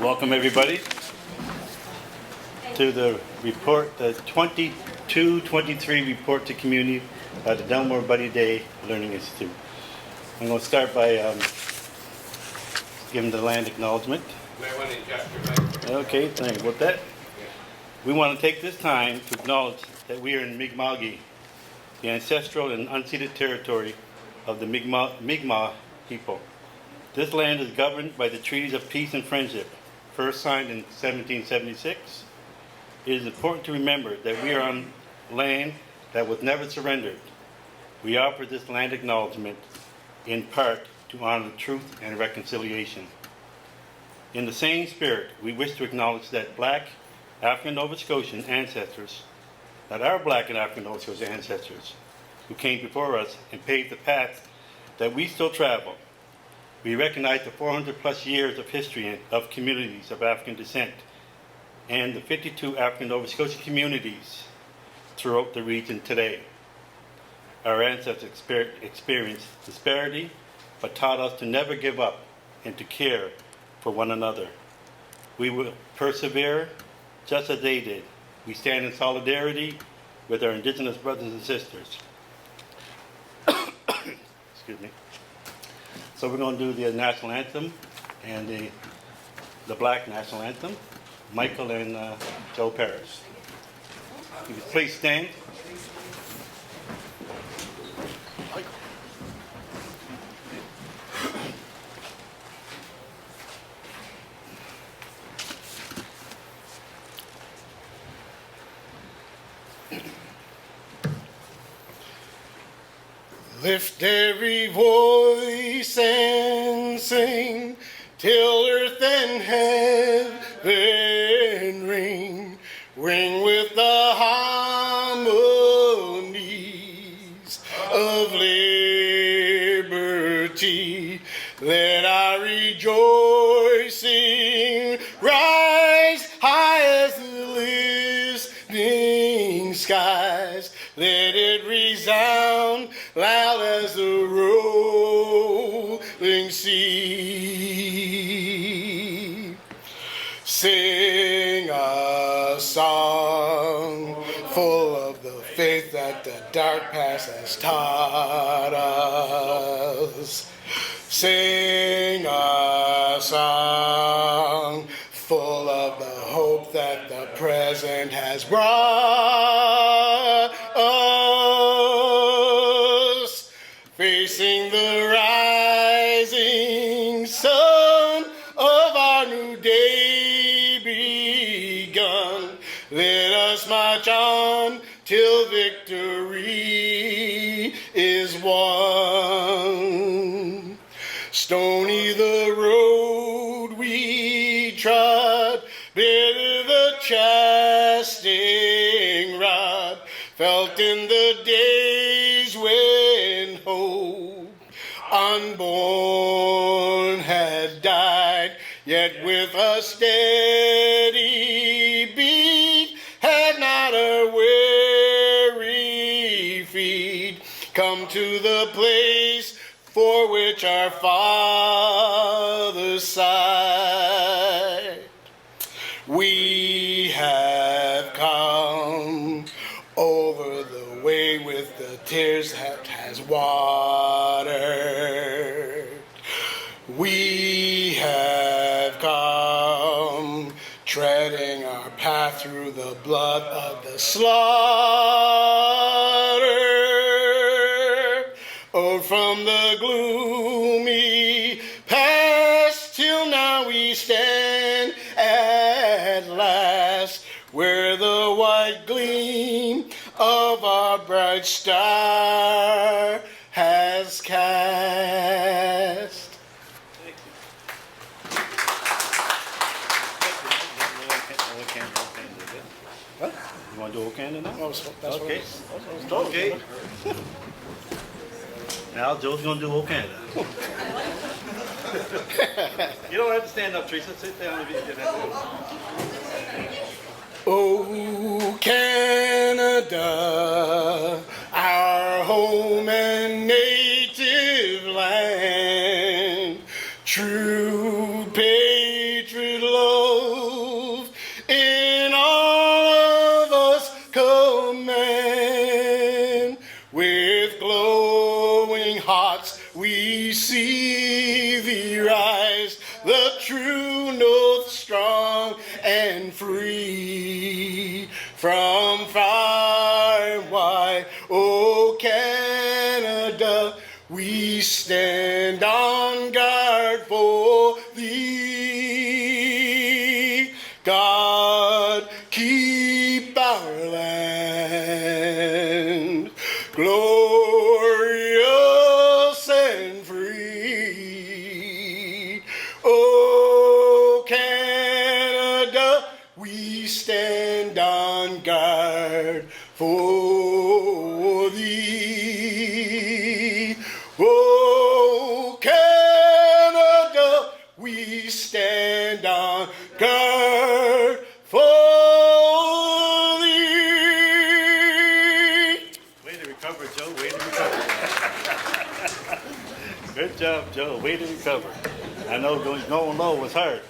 Welcome everybody to the report, the 22-23 report to community by the Delmore Daye Learning Institute. I'm going to start by giving the land acknowledgement. Okay, thank you. With that, we want to take this time to acknowledge that we are in Mi'kmaq, the ancestral and unceded territory of the Mi'kmaq people. This land is governed by the treaties of peace and friendship, first signed in 1776. It is important to remember that we are on land that was never surrendered. We offer this land acknowledgement in part to honor truth and reconciliation. In the same spirit, we wish to acknowledge that Black African Nova Scotian ancestors, that our Black and African Nova Scotian ancestors, who came before us and paved the path that we still travel. We recognize the 400 plus years of history of communities of African descent and the 52 African Nova Scotian communities throughout the region today. Our ancestors experienced disparity, but taught us to never give up and to care for one another. We will persevere just as they did. We stand in solidarity with our Indigenous brothers and sisters. Excuse me. So we're going to do the national anthem and the Black national anthem. Michael and Joe Parrish. If you please stand. Lift every voice and sing till earth and heaven ring. Ring with the harmonies of liberty. Let our rejoicing rise high as the listening skies. Let it resound loud as the rolling sea. Sing a song full of the faith that the dark past has taught us. Sing a song full of the hope that the present has brought us. Facing the rising sun of our new day begun, let us march on till victory is won. Stony the road we trod, bitter the chastening rod, felt in the days when hope unborn had died, yet with a steady beat had not a weary feet come to the place for which our fathers sighed. We have come over the way with the tears that has watered. We have come treading our path through the blood of the slaughter. Oh, from the gloomy past till now we stand at last, where the white gleam of our bright star has cast. What? You want to do Okanda now? Oh, so that's Okay. what Okay. Now Joe's going to do Okanda. You don't have to stand up, Teresa. Sit down if you get that. Oh, Canada, our home and native land, true patriot love. hearts, we see thee rise, the true north, strong and free. From far and wide, oh Canada, we stand on guard for thee. God, keep our land glorious and free. Oh, Canada, we stand on guard for thee. Oh, Canada, we stand on guard for thee. Way to recover, Joe. Way to recover. Good job, Joe. Way to recover. I know going low was hard.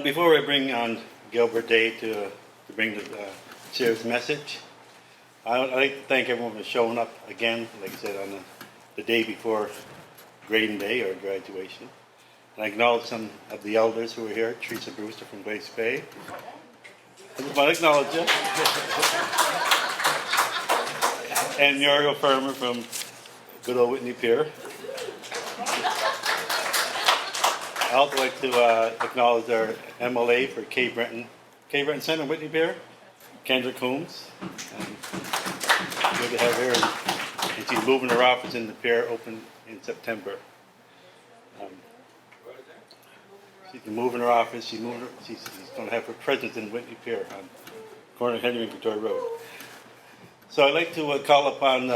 Before I bring on Gilbert Daye to bring the chair's message, I'd like to thank everyone for showing up again, like I said, on the day before grading day or graduation. And I acknowledge some of the elders who are here, Teresa Brewster from Glace Bay. I just want to acknowledge you. And Muriel Firmer from good old Whitney Pier. I'd also like to acknowledge our MLA for Cape Breton Center, Whitney Pier, Kendra Coombs. Good to have her. And she's moving her office in the pier, open in September. She's moving her office. She's going to have her presence in Whitney Pier on corner of Henry and Victoria Road. So I'd like to call upon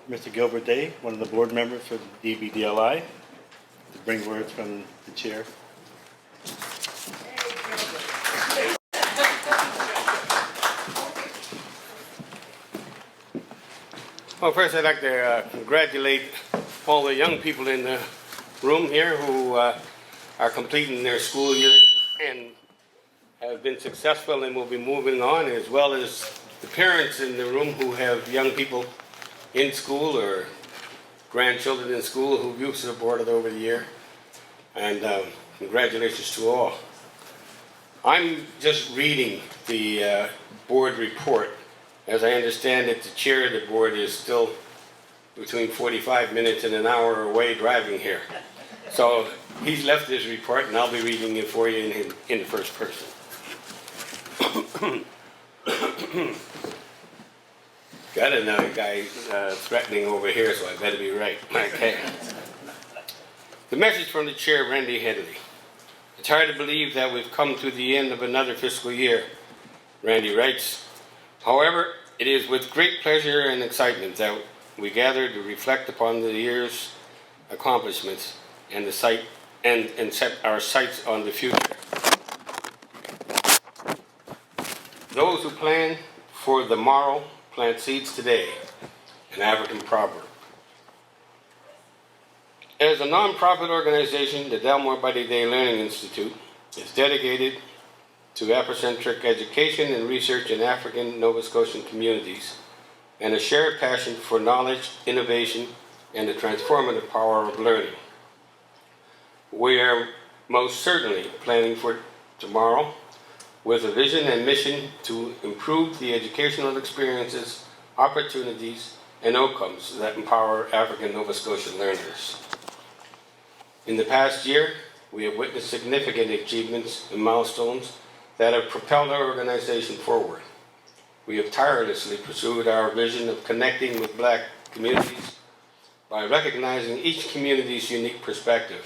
Mr. Gilbert Daye, one of the board members for the DBDLI, to bring words from the chair. Well, first I'd like to congratulate all the young people in the room here who are completing their school year and have been successful and will be moving on, as well as the parents in the room who have young people in school or grandchildren in school who you've supported over the year. And congratulations to all. I'm just reading the board report. As I understand it, the chair of the board is still between 45 minutes and an hour away driving here. So he's left his report, and I'll be reading it for you in the first person. Got another guy threatening over here, so I better be right. Okay. The message from the chair, Randy Headley. It's hard to believe that we've come to the end of another fiscal year, Randy writes. However, it is with great pleasure and excitement that we gather to reflect upon the year's accomplishments and set our sights on the future. Those who plan for the morrow plant seeds today, an African proverb. As a non-profit organization, the Delmore by Daye Learning Institute is dedicated to Afrocentric education and research in African Nova Scotian communities, and a shared passion for knowledge, innovation, and the transformative power of learning. We are most certainly planning for tomorrow with a vision and mission to improve the educational experiences, opportunities, and outcomes that empower African Nova Scotian learners. In the past year, we have witnessed significant achievements and milestones that have propelled our organization forward. We have tirelessly pursued our vision of connecting with Black communities by recognizing each community's unique perspective.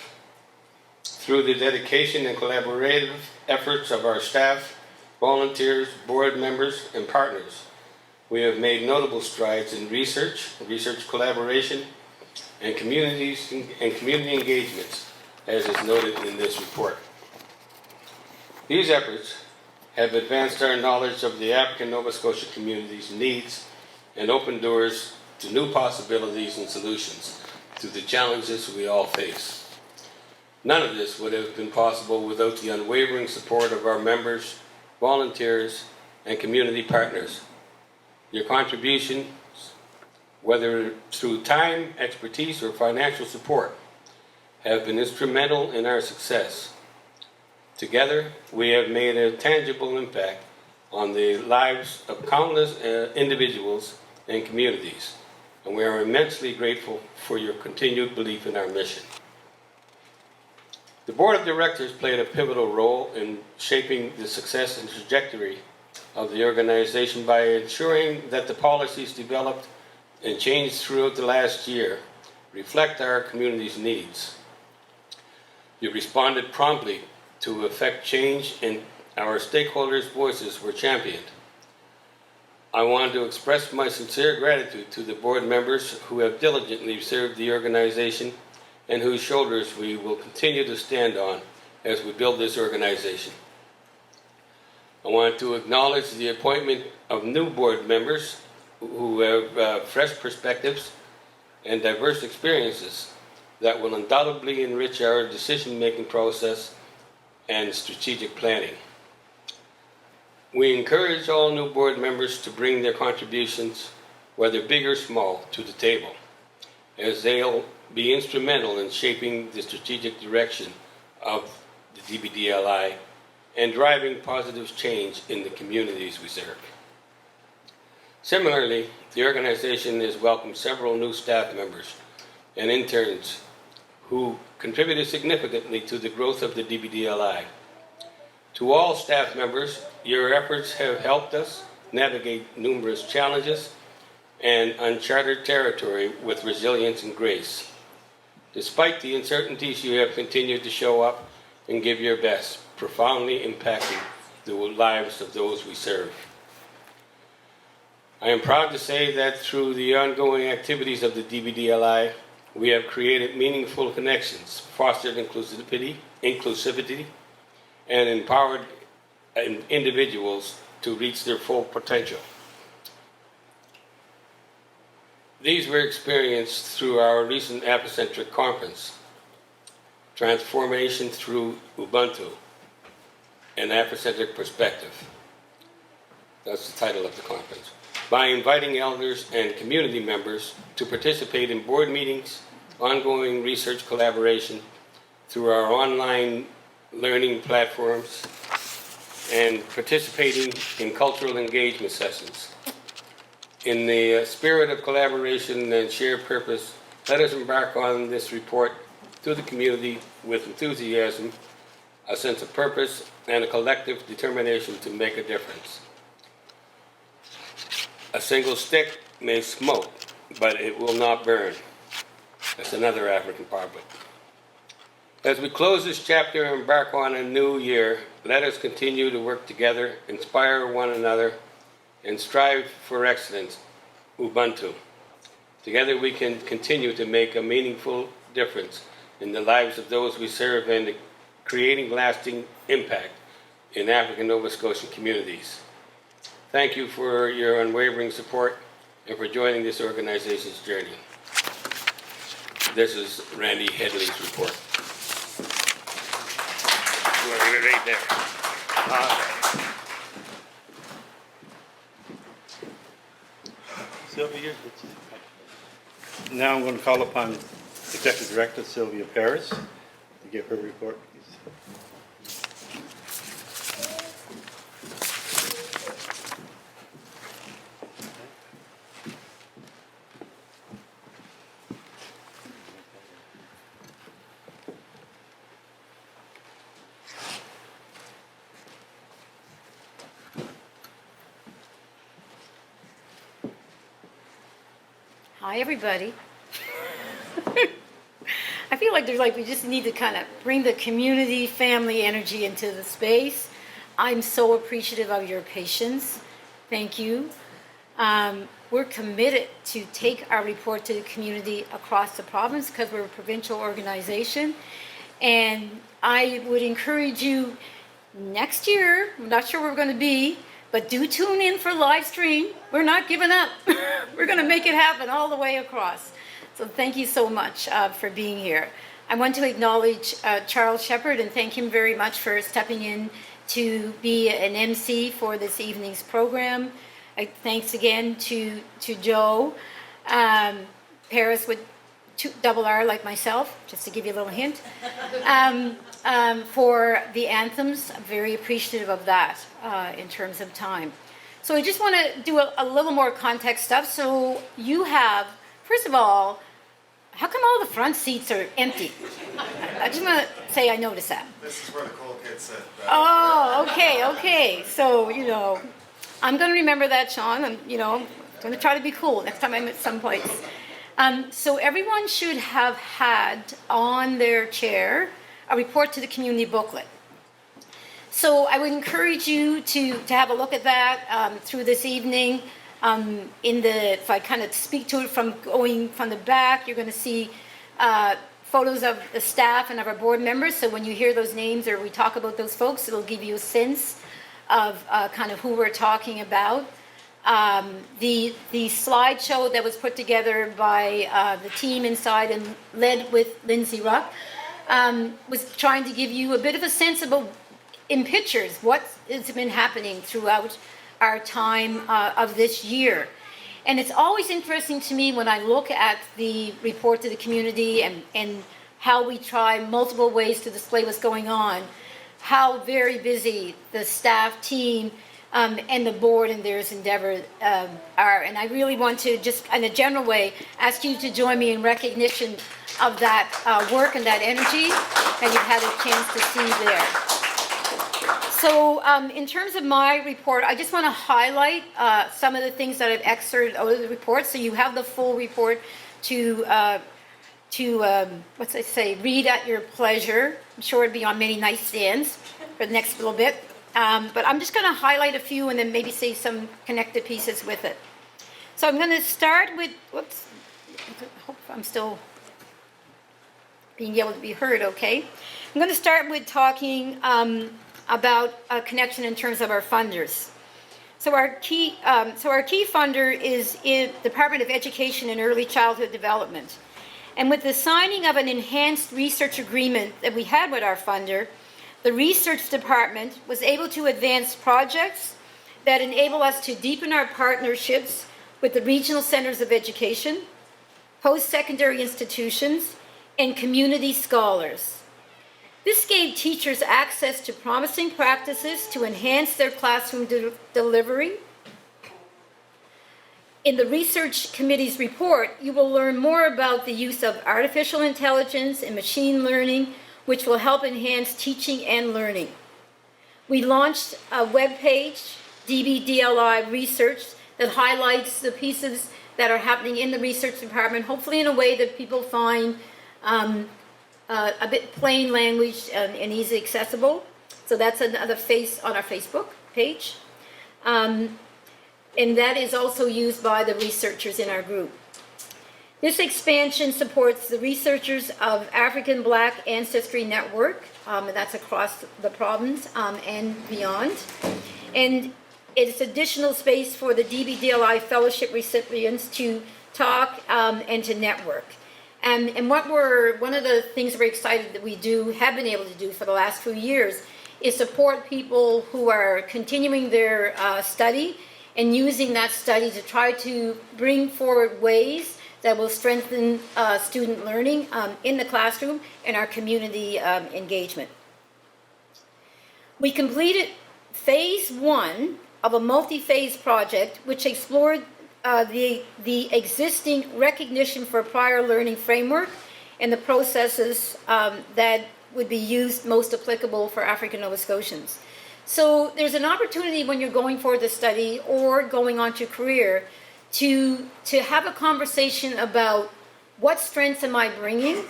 Through the dedication and collaborative efforts of our staff, volunteers, board members, and partners, we have made notable strides in research collaboration, and community engagements, as is noted in this report. These efforts have advanced our knowledge of the African Nova Scotia community's needs and opened doors to new possibilities and solutions to the challenges we all face. None of this would have been possible without the unwavering support of our members, volunteers, and community partners. Your contributions, whether through time, expertise, or financial support, have been instrumental in our success. Together, we have made a tangible impact on the lives of countless individuals and communities, and we are immensely grateful for your continued belief in our mission. The Board of Directors played a pivotal role in shaping the success and trajectory of the organization by ensuring that the policies developed and changed throughout the last year reflect our community's needs. You responded promptly to effect change, and our stakeholders' voices were championed. I want to express my sincere gratitude to the board members who have diligently served the organization and whose shoulders we will continue to stand on as we build this organization. I want to acknowledge the appointment of new board members who have fresh perspectives and diverse experiences that will undoubtedly enrich our decision-making process and strategic planning. We encourage all new board members to bring their contributions, whether big or small, to the table, as they'll be instrumental in shaping the strategic direction of the DBDLI and driving positive change in the communities we serve. Similarly, the organization has welcomed several new staff members and interns who contributed significantly to the growth of the DBDLI. To all staff members, your efforts have helped us navigate numerous challenges and uncharted territory with resilience and grace. Despite the uncertainties, you have continued to show up and give your best, profoundly impacting the lives of those we serve. I am proud to say that through the ongoing activities of the DBDLI, we have created meaningful connections, fostered inclusivity, and empowered individuals to reach their full potential. These were experienced through our recent Apocentric Conference, Transformation Through Ubuntu, an Apocentric Perspective. That's the title of the conference. By inviting elders and community members to participate in board meetings, ongoing research collaboration through our online learning platforms, and participating in cultural engagement sessions. In the spirit of collaboration and shared purpose, let us embark on this report to the community with enthusiasm, a sense of purpose, and a collective determination to make a difference. A single stick may smoke, but it will not burn. That's another African proverb. As we close this chapter and embark on a new year, let us continue to work together, inspire one another, and strive for excellence, Ubuntu. Together we can continue to make a meaningful difference in the lives of those we serve and creating lasting impact in African Nova Scotian communities. Thank you for your unwavering support and for joining this organization's journey. This is Randy Headley's report. Right there. Sylvia, now I'm going to call upon Executive Director Sylvia Paris to give her report, please. Hi, everybody. I feel like we just need to kind of bring the community, family energy into the space. I'm so appreciative of your patience. Thank you. We're committed to take our report to the community across the province because we're a provincial organization. And I would encourage you next year, I'm not sure where we're going to be, but do tune in for live stream. We're not giving up. We're going to make it happen all the way across. So thank you so much for being here. I want to acknowledge Charles Shepard and thank him very much for stepping in to be an MC for this evening's program. Thanks again to Joe Paris with double R like myself, just to give you a little hint, for the anthems. I'm very appreciative of that in terms of time. So I just want to do a little more context stuff. So you have, first of all, how come all the front seats are empty? I just want to say I noticed that. This is where the cool kids sit. Oh, okay. So, I'm going to remember that, Sean. I'm, going to try to be cool next time I'm at some place. So everyone should have had on their chair a report to the community booklet. So I would encourage you to have a look at that through this evening. If I kind of speak to it from going from the back, you're going to see photos of the staff and of our board members. So when you hear those names or we talk about those folks, it'll give you a sense of kind of who we're talking about. The slideshow that was put together by the team inside and led with Lindsay Ruck was trying to give you a bit of a sense of, in pictures, what has been happening throughout our time of this year. And it's always interesting to me when I look at the report to the community and how we try multiple ways to display what's going on, how very busy the staff team and the board and their endeavor are. And I really want to just, in a general way, ask you to join me in recognition of that work and that energy that you've had a chance to see there. So in terms of my report, I just want to highlight some of the things that I've excerpted out of the report. So you have the full report to read at your pleasure. I'm sure it'd be on many nightstands for the next little bit. But I'm just going to highlight a few and then maybe say some connected pieces with it. So I'm going to start with, whoops, I hope I'm still being able to be heard okay. I'm going to start with talking about a connection in terms of our funders. So our key funder is in Department of Education and Early Childhood Development. And with the signing of an enhanced research agreement that we had with our funder, the research department was able to advance projects that enable us to deepen our partnerships with the regional centers of education, post-secondary institutions, and community scholars. This gave teachers access to promising practices to enhance their classroom delivery. In the research committee's report, you will learn more about the use of artificial intelligence and machine learning, which will help enhance teaching and learning. We launched a webpage, DBDLI Research, that highlights the pieces that are happening in the research department, hopefully in a way that people find a bit plain language and easy accessible. So that's another face on our Facebook page. And that is also used by the researchers in our group. This expansion supports the researchers of African Black Ancestry Network, and that's across the province and beyond. And it's additional space for the DBDLI fellowship recipients to talk and to network. And one of the things we're excited that we have been able to do for the last few years is support people who are continuing their study and using that study to try to bring forward ways that will strengthen student learning in the classroom and our community engagement. We completed phase 1 of a multi-phase project which explored the existing recognition for prior learning framework and the processes that would be used most applicable for African Nova Scotians. So there's an opportunity when you're going for the study or going on to your career to have a conversation about what strengths am I bringing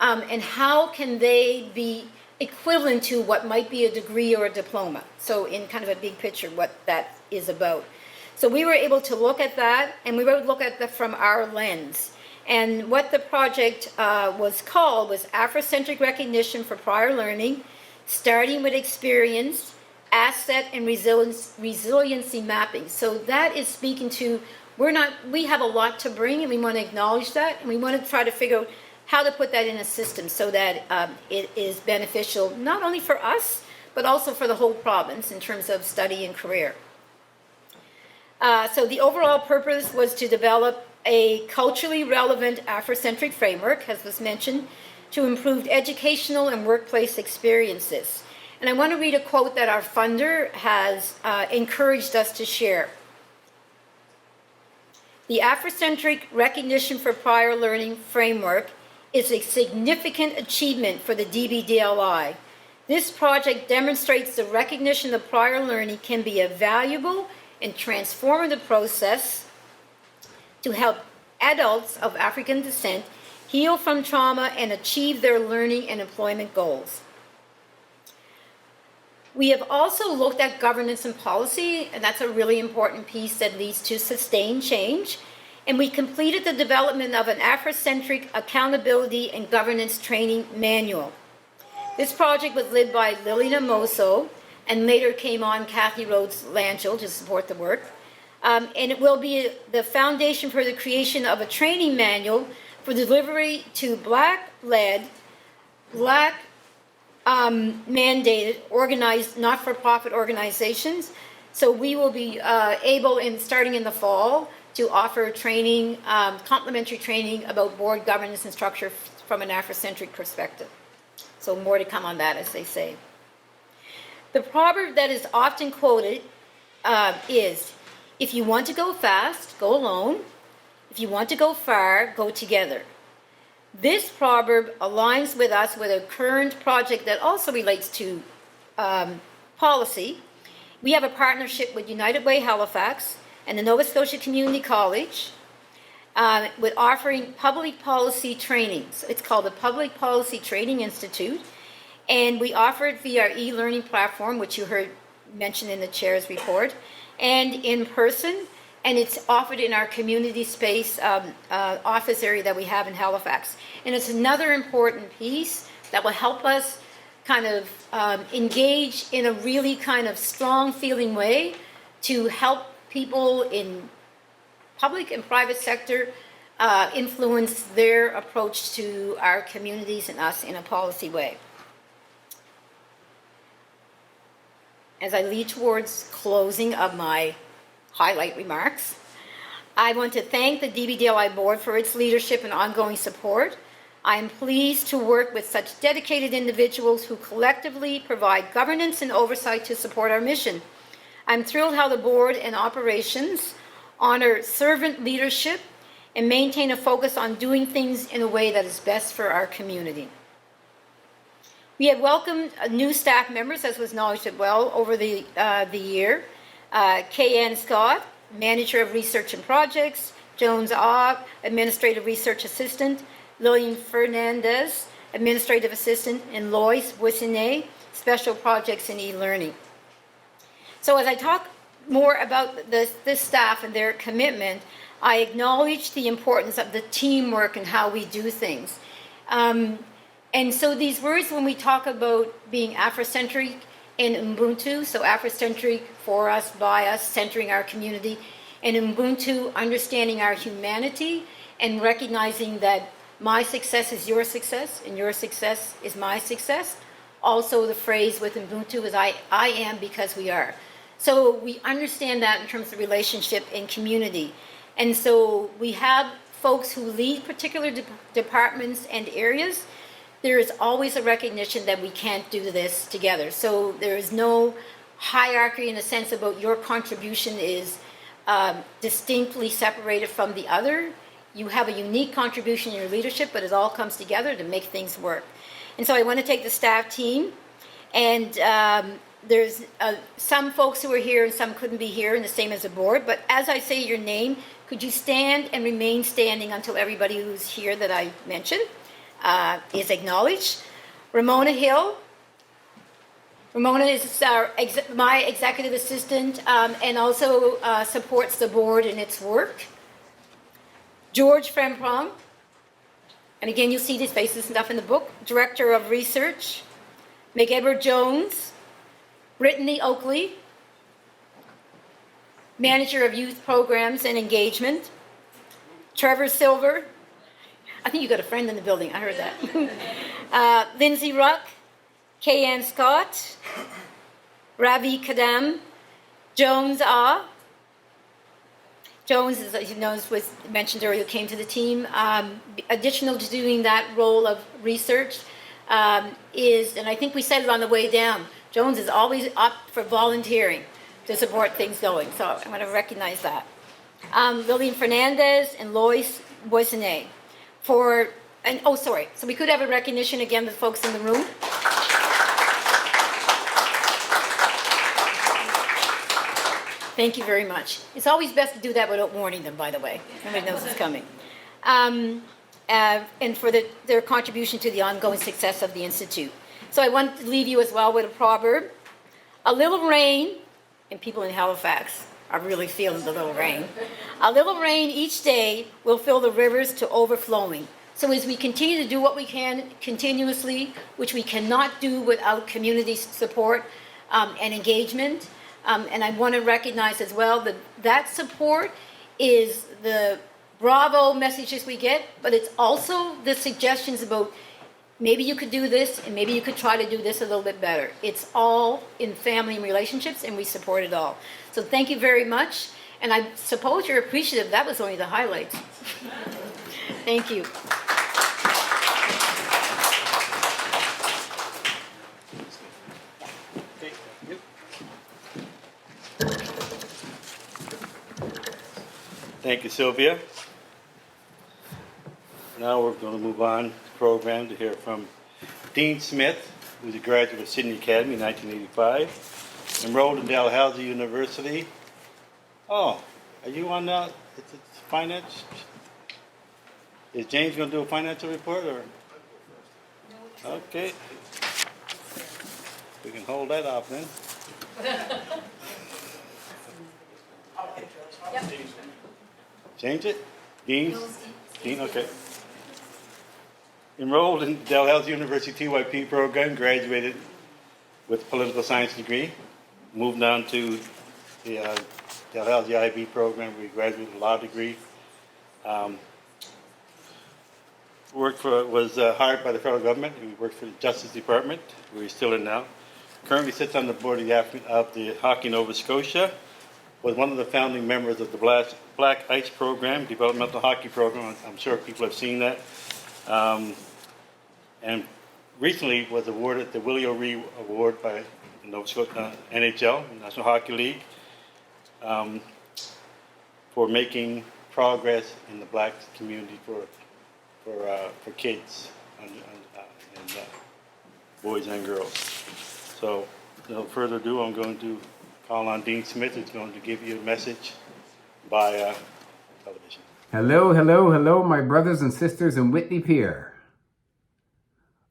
and how can they be equivalent to what might be a degree or a diploma. So in kind of a big picture, what that is about. So we were able to look at that, and we were able to look at that from our lens. And what the project was called was Afrocentric Recognition for Prior Learning, starting with experience, asset, and resiliency mapping. So that is speaking to, we have a lot to bring, and we want to acknowledge that, and we want to try to figure out how to put that in a system so that it is beneficial not only for us, but also for the whole province in terms of study and career. So the overall purpose was to develop a culturally relevant Afrocentric framework, as was mentioned, to improve educational and workplace experiences. And I want to read a quote that our funder has encouraged us to share. The Afrocentric Recognition for Prior Learning framework is a significant achievement for the DBDLI. This project demonstrates the recognition of prior learning can be a valuable and transformative process to help adults of African descent heal from trauma and achieve their learning and employment goals. We have also looked at governance and policy, and that's a really important piece that leads to sustained change. And we completed the development of an Afrocentric accountability and governance training manual. This project was led by Liliana Moso, and later came on Kathy Rhodes-Lanchel to support the work. And it will be the foundation for the creation of a training manual for delivery to Black-led Black mandated, organized, not-for-profit organizations. So we will be able, starting in the fall, to offer training, complimentary training about board governance and structure from an Afrocentric perspective. So more to come on that, as they say. The proverb that is often quoted is, if you want to go fast, go alone. If you want to go far, go together. This proverb aligns with us with a current project that also relates to policy. We have a partnership with United Way Halifax and the Nova Scotia Community College with offering public policy trainings. It's called the Public Policy Training Institute, and we offer it via our e-learning platform, which you heard mentioned in the chair's report, and in person, and it's offered in our community space office area that we have in Halifax. And it's another important piece that will help us kind of engage in a really kind of strong feeling way to help people in public and private sector influence their approach to our communities and us in a policy way. As I lead towards closing of my highlight remarks, I want to thank the DBDLI board for its leadership and ongoing support. I am pleased to work with such dedicated individuals who collectively provide governance and oversight to support our mission. I'm thrilled how the board and operations honor servant leadership and maintain a focus on doing things in a way that is best for our community. We have welcomed new staff members, as was acknowledged well, over the year. Kay-Ann Scott, Manager of Research and Projects, Jones Ah, Administrative Research Assistant, Lillian Fernandez, Administrative Assistant, and Lois Boissonnet, Special Projects and E-Learning. So as I talk more about this staff and their commitment, I acknowledge the importance of the teamwork and how we do things. And so these words, when we talk about being Afrocentric and Ubuntu, so Afrocentric for us, by us, centering our community, and Ubuntu, understanding our humanity and recognizing that my success is your success and your success is my success. Also the phrase with Ubuntu is I am because we are. So we understand that in terms of relationship and community. And so we have folks who lead particular departments and areas. There is always a recognition that we can't do this together. So there is no hierarchy in a sense about your contribution is distinctly separated from the other. You have a unique contribution in your leadership, but it all comes together to make things work. And so I want to take the staff team, and there's some folks who are here and some couldn't be here, and the same as the board. But as I say your name, could you stand and remain standing until everybody who's here that I mentioned is acknowledged? Ramona Hill. Ramona is my executive assistant and also supports the board in its work. George Frempong, and again you'll see these faces and stuff in the book, Director of Research. McEdward Jones. Brittany Oakley, Manager of Youth Programs and Engagement. Trevor Silver, I think you got a friend in the building, I heard that. Lindsay Ruck, Kay-Ann Scott, Ravi Kadam, Jones Ah. Jones, as you know, was mentioned earlier, came to the team. Additional to doing that role of research is, and I think we said it on the way down, Jones is always up for volunteering to support things going, so I'm going to recognize that. Lillian Fernandez and Lois Boissonnet so we could have a recognition again with folks in the room. Thank you very much. It's always best to do that without warning them, by the way. Everybody knows it's coming. And for their contribution to the ongoing success of the Institute. So I want to leave you as well with a proverb. A little rain, and people in Halifax are really feeling the little rain. A little rain each day will fill the rivers to overflowing. So as we continue to do what we can continuously, which we cannot do without community support and engagement, and I want to recognize as well that support is the bravo messages we get, but it's also the suggestions about maybe you could do this, and maybe you could try to do this a little bit better. It's all in family and relationships, and we support it all. So thank you very much, and I suppose you're appreciative. That was only the highlights. Thank you. Thank you, Sylvia. Now we're going to move on to the program to hear from Dean Smith, who's a graduate of Sydney Academy in 1985, enrolled in Dalhousie University. Oh, are you on it's finance? Is James going to do a financial report or? Okay. We can hold that off then. Change it? Dean, okay. Enrolled in Dalhousie University TYP program, graduated with a political science degree. Moved on to the Dalhousie IB program, we graduated with a law degree. Was hired by the federal government. He worked for the Justice Department, where he's still in now. Currently sits on the board of the Hockey Nova Scotia. Was one of the founding members of the Black Ice Program, developmental hockey program. I'm sure people have seen that. And recently was awarded the Willie O'Ree Award by the Nova Scotia NHL, National Hockey League, for making progress in the black community for kids and boys and girls. So, without further ado, I'm going to call on Dean Smith, who's going to give you a message by television. Hello, hello, hello, my brothers and sisters in Whitney Pier.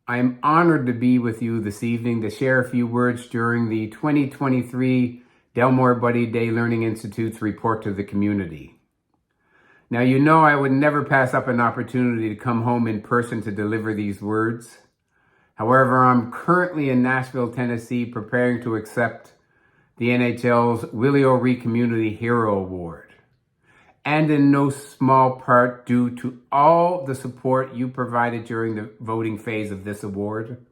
I am honored to be with you this evening to share a few words during the 2023 Delmore Buddy Daye Learning Institute's report to the community. Now, you know I would never pass up an opportunity to come home in person to deliver these words. However, I'm currently in Nashville, Tennessee, preparing to accept the NHL's Willie O'Ree Community Hero Award, and in no small part due to all the support you provided during the voting phase of this award.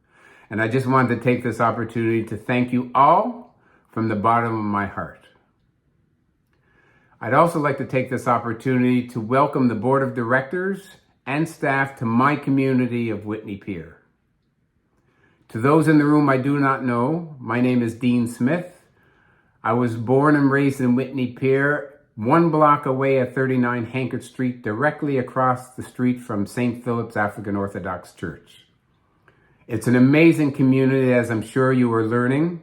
And I just wanted to take this opportunity to thank you all from the bottom of my heart. I'd also like to take this opportunity to welcome the board of directors and staff to my community of Whitney Pier. To those in the room I do not know, my name is Dean Smith. I was born and raised in Whitney Pier, 1 block away at 39 Hankett Street, directly across the street from St. Philip's African Orthodox Church. It's an amazing community, as I'm sure you are learning,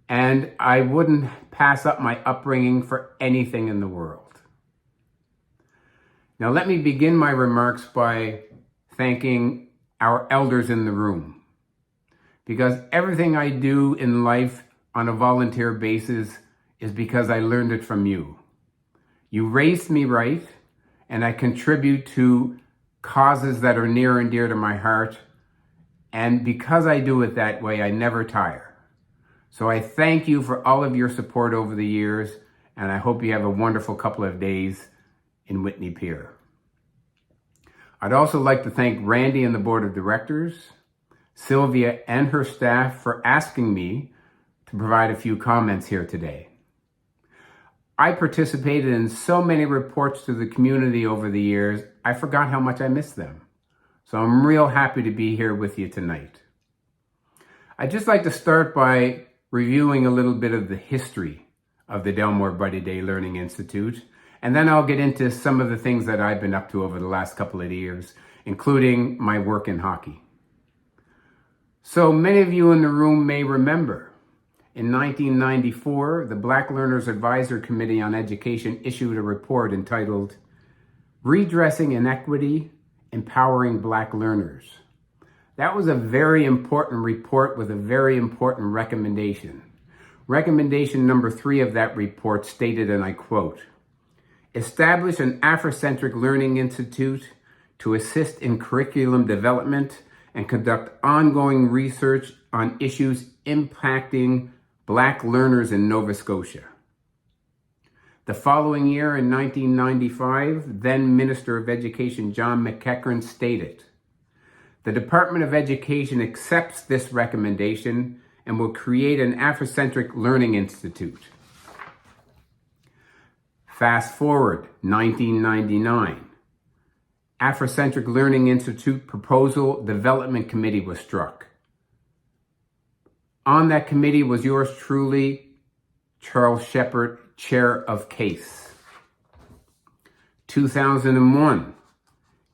and I wouldn't pass up my upbringing for anything in the world. Now let me begin my remarks by thanking our elders in the room, because everything I do in life on a volunteer basis is because I learned it from you. You raised me right, and I contribute to causes that are near and dear to my heart, and because I do it that way, I never tire. So I thank you for all of your support over the years, and I hope you have a wonderful couple of days in Whitney Pier. I'd also like to thank Randy and the board of directors, Sylvia and her staff for asking me to provide a few comments here today. I participated in so many reports to the community over the years, I forgot how much I missed them. So I'm real happy to be here with you tonight. I'd just like to start by reviewing a little bit of the history of the Delmore Buddy Daye Learning Institute, and then I'll get into some of the things that I've been up to over the last couple of years, including my work in hockey. So many of you in the room may remember, in 1994, the Black Learners Advisory Committee on Education issued a report entitled Redressing Inequity, Empowering Black Learners. That was a very important report with a very important recommendation. Recommendation number 3 of that report stated, and I quote, establish an Afrocentric Learning Institute to assist in curriculum development and conduct ongoing research on issues impacting Black learners in Nova Scotia. The following year, in 1995, then Minister of Education John McEachern stated, The Department of Education accepts this recommendation and will create an Afrocentric Learning Institute. Fast forward, 1999. Afrocentric Learning Institute Proposal Development Committee was struck. On that committee was yours truly, Charles Shepard, Chair of CASE. 2001,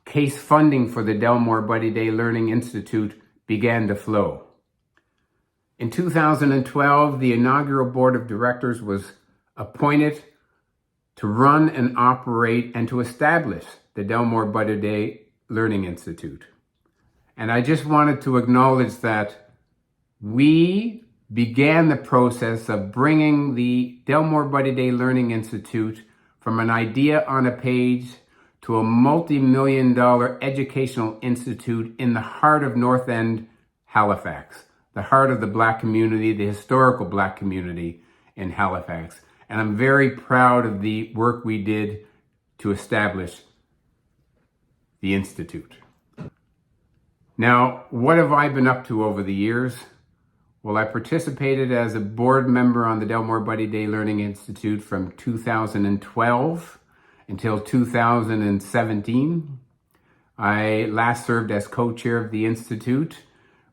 CASE funding for the Delmore Buddy Day Learning Institute began to flow. In 2012, the inaugural board of directors was appointed to run and operate and to establish the Delmore Buddy Day Learning Institute. And I just wanted to acknowledge that we began the process of bringing the Delmore Buddy Day Learning Institute from an idea on a page to a multi-million-dollar educational institute in the heart of North End, Halifax, the heart of the Black community, the historical Black community in Halifax. And I'm very proud of the work we did to establish the Institute. Now, what have I been up to over the years? Well, I participated as a board member on the Delmore Buddy Day Learning Institute from 2012 until 2017. I last served as co-chair of the Institute.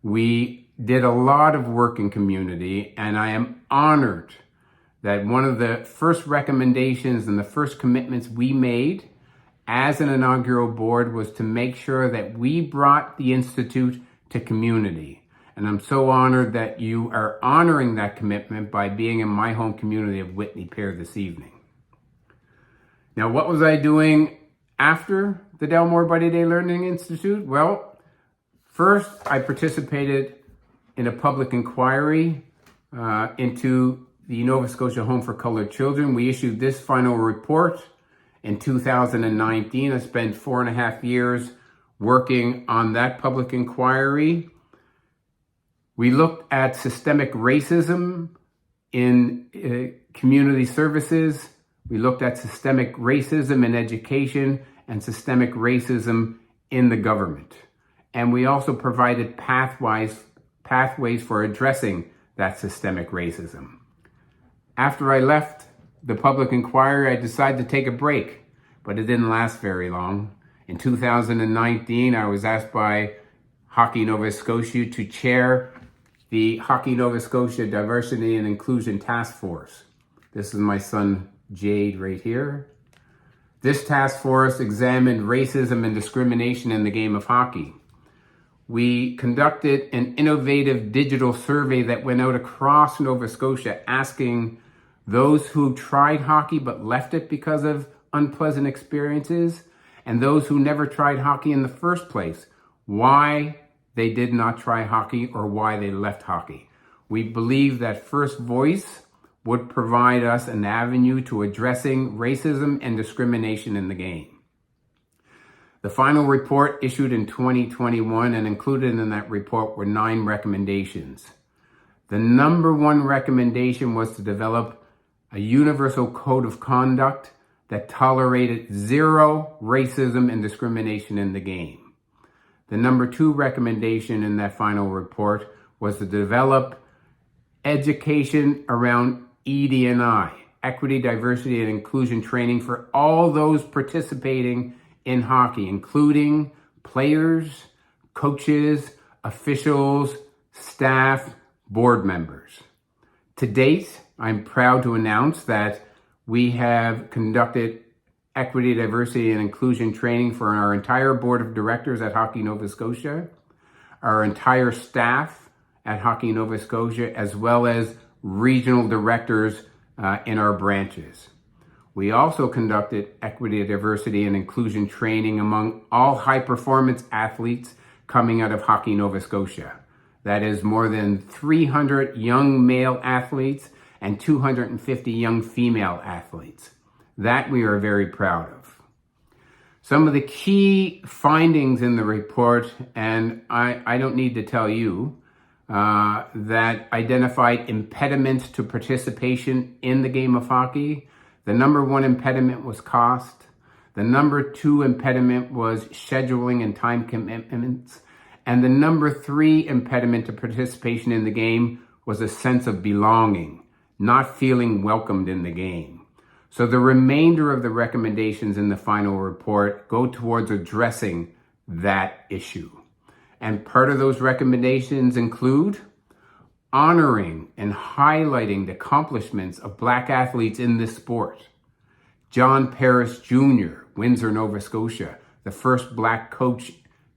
We did a lot of work in community, and I am honored that one of the first recommendations and the first commitments we made as an inaugural board was to make sure that we brought the Institute to community. And I'm so honored that you are honoring that commitment by being in my home community of Whitney Pier this evening. Now, what was I doing after the Delmore Buddy Day Learning Institute? Well, first, I participated in a public inquiry into the Nova Scotia Home for Colored Children. We issued this final report in 2019. I spent 4.5 years working on that public inquiry. We looked at systemic racism in community services. We looked at systemic racism in education and systemic racism in the government. And we also provided pathways for addressing that systemic racism. After I left the public inquiry, I decided to take a break, but it didn't last very long. In 2019, I was asked by Hockey Nova Scotia to chair the Hockey Nova Scotia Diversity and Inclusion Task Force. This is my son, Jade, right here. This task force examined racism and discrimination in the game of hockey. We conducted an innovative digital survey that went out across Nova Scotia asking those who tried hockey but left it because of unpleasant experiences, and those who never tried hockey in the first place, why they did not try hockey or why they left hockey. We believe that First Voice would provide us an avenue to addressing racism and discrimination in the game. The final report issued in 2021 and included in that report were 9 recommendations. The number 1 recommendation was to develop a universal code of conduct that tolerated zero racism and discrimination in the game. The number 2 recommendation in that final report was to develop education around ED&I, equity, diversity, and inclusion training for all those participating in hockey, including players, coaches, officials, staff, board members. To date, I'm proud to announce that we have conducted equity, diversity, and inclusion training for our entire board of directors at Hockey Nova Scotia, our entire staff at Hockey Nova Scotia, as well as regional directors in our branches. We also conducted equity, diversity, and inclusion training among all high-performance athletes coming out of Hockey Nova Scotia. That is more than 300 young male athletes and 250 young female athletes. That we are very proud of. Some of the key findings in the report, and I don't need to tell you, that identified impediments to participation in the game of hockey. The number 1 impediment was cost. The number 2 impediment was scheduling and time commitments. And the number 3 impediment to participation in the game was a sense of belonging, not feeling welcomed in the game. So the remainder of the recommendations in the final report go towards addressing that issue. And part of those recommendations include honoring and highlighting the accomplishments of Black athletes in this sport. John Paris Jr., Windsor, Nova Scotia, the first Black coach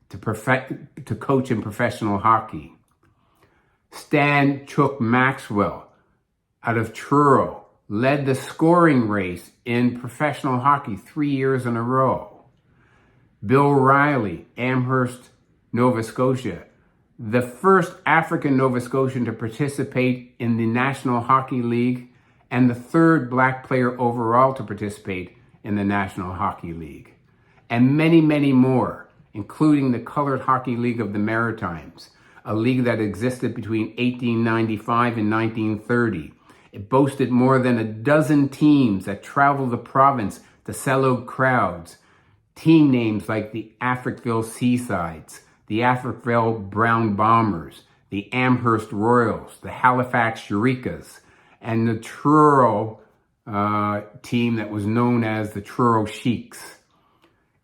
to coach in professional hockey. Stan Chook Maxwell out of Truro led the scoring race in professional hockey 3 years in a row. Bill Riley, Amherst, Nova Scotia, the first African Nova Scotian to participate in the National Hockey League and the third Black player overall to participate in the National Hockey League. And many, many more, including the Colored Hockey League of the Maritimes, a league that existed between 1895 and 1930. It boasted more than a dozen teams that traveled the province to sell out crowds. Team names like the Africville Seasides, the Africville Brown Bombers, the Amherst Royals, the Halifax Eureka's, and the Truro team that was known as the Truro Sheiks.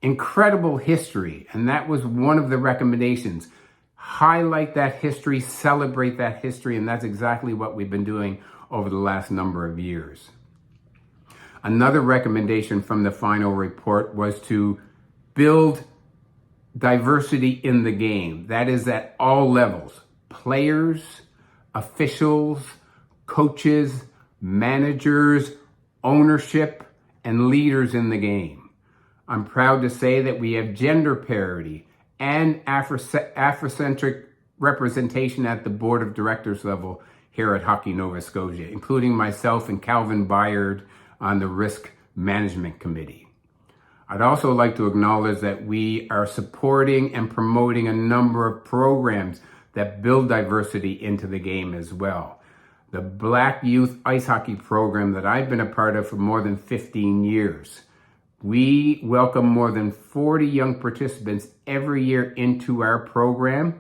Incredible history, and that was one of the recommendations. Highlight that history, celebrate that history, and that's exactly what we've been doing over the last number of years. Another recommendation from the final report was to build diversity in the game. That is at all levels. Players, officials, coaches, managers, ownership, and leaders in the game. I'm proud to say that we have gender parity and Afrocentric representation at the board of directors level here at Hockey Nova Scotia, including myself and Calvin Byard on the Risk Management Committee. I'd also like to acknowledge that we are supporting and promoting a number of programs that build diversity into the game as well. The Black Youth Ice Hockey program that I've been a part of for more than 15 years. We welcome more than 40 young participants every year into our program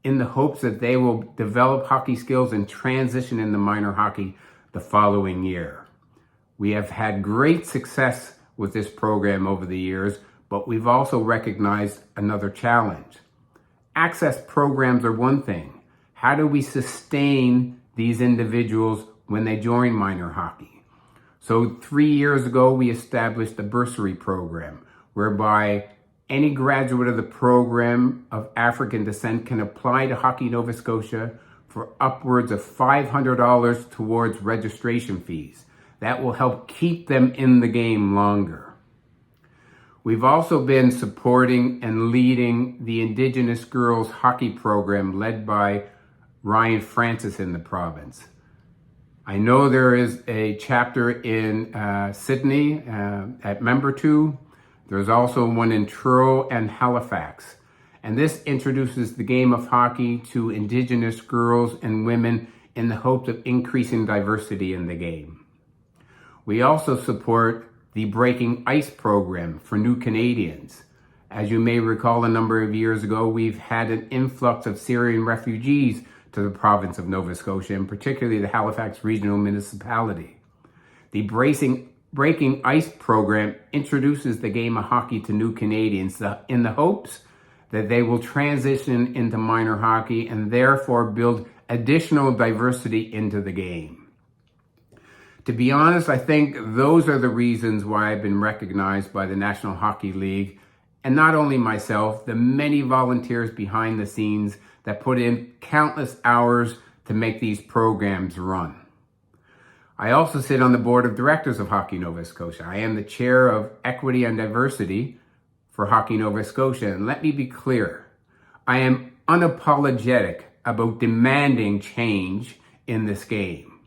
in the hopes that they will develop hockey skills and transition into minor hockey the following year. We have had great success with this program over the years, but we've also recognized another challenge. Access programs are one thing. How do we sustain these individuals when they join minor hockey? So 3 years ago, we established a bursary program whereby any graduate of the program of African descent can apply to Hockey Nova Scotia for upwards of $500 towards registration fees. That will help keep them in the game longer. We've also been supporting and leading the Indigenous Girls Hockey program led by Ryan Francis in the province. I know there is a chapter in Sydney at Membertou. There's also one in Truro and Halifax. And this introduces the game of hockey to Indigenous girls and women in the hopes of increasing diversity in the game. We also support the Breaking Ice program for new Canadians. As you may recall, a number of years ago, we've had an influx of Syrian refugees to the province of Nova Scotia, and particularly the Halifax Regional Municipality. The Breaking Ice program introduces the game of hockey to new Canadians in the hopes that they will transition into minor hockey and therefore build additional diversity into the game. To be honest, I think those are the reasons why I've been recognized by the National Hockey League, and not only myself, the many volunteers behind the scenes that put in countless hours to make these programs run. I also sit on the board of directors of Hockey Nova Scotia. I am the chair of Equity and Diversity for Hockey Nova Scotia. And let me be clear, I am unapologetic about demanding change in this game.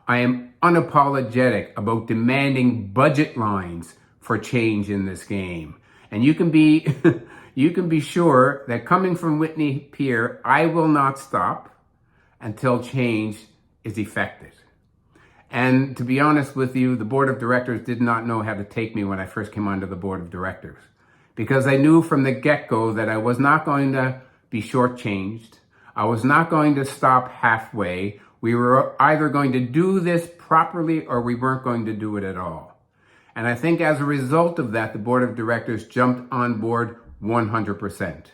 I am unapologetic about demanding budget lines for change in this game. And you can be sure that coming from Whitney Pier, I will not stop until change is effected. And to be honest with you, the board of directors did not know how to take me when I first came onto the board of directors, because I knew from the get-go that I was not going to be shortchanged. I was not going to stop halfway. We were either going to do this properly or we weren't going to do it at all. And I think as a result of that, the board of directors jumped on board 100%.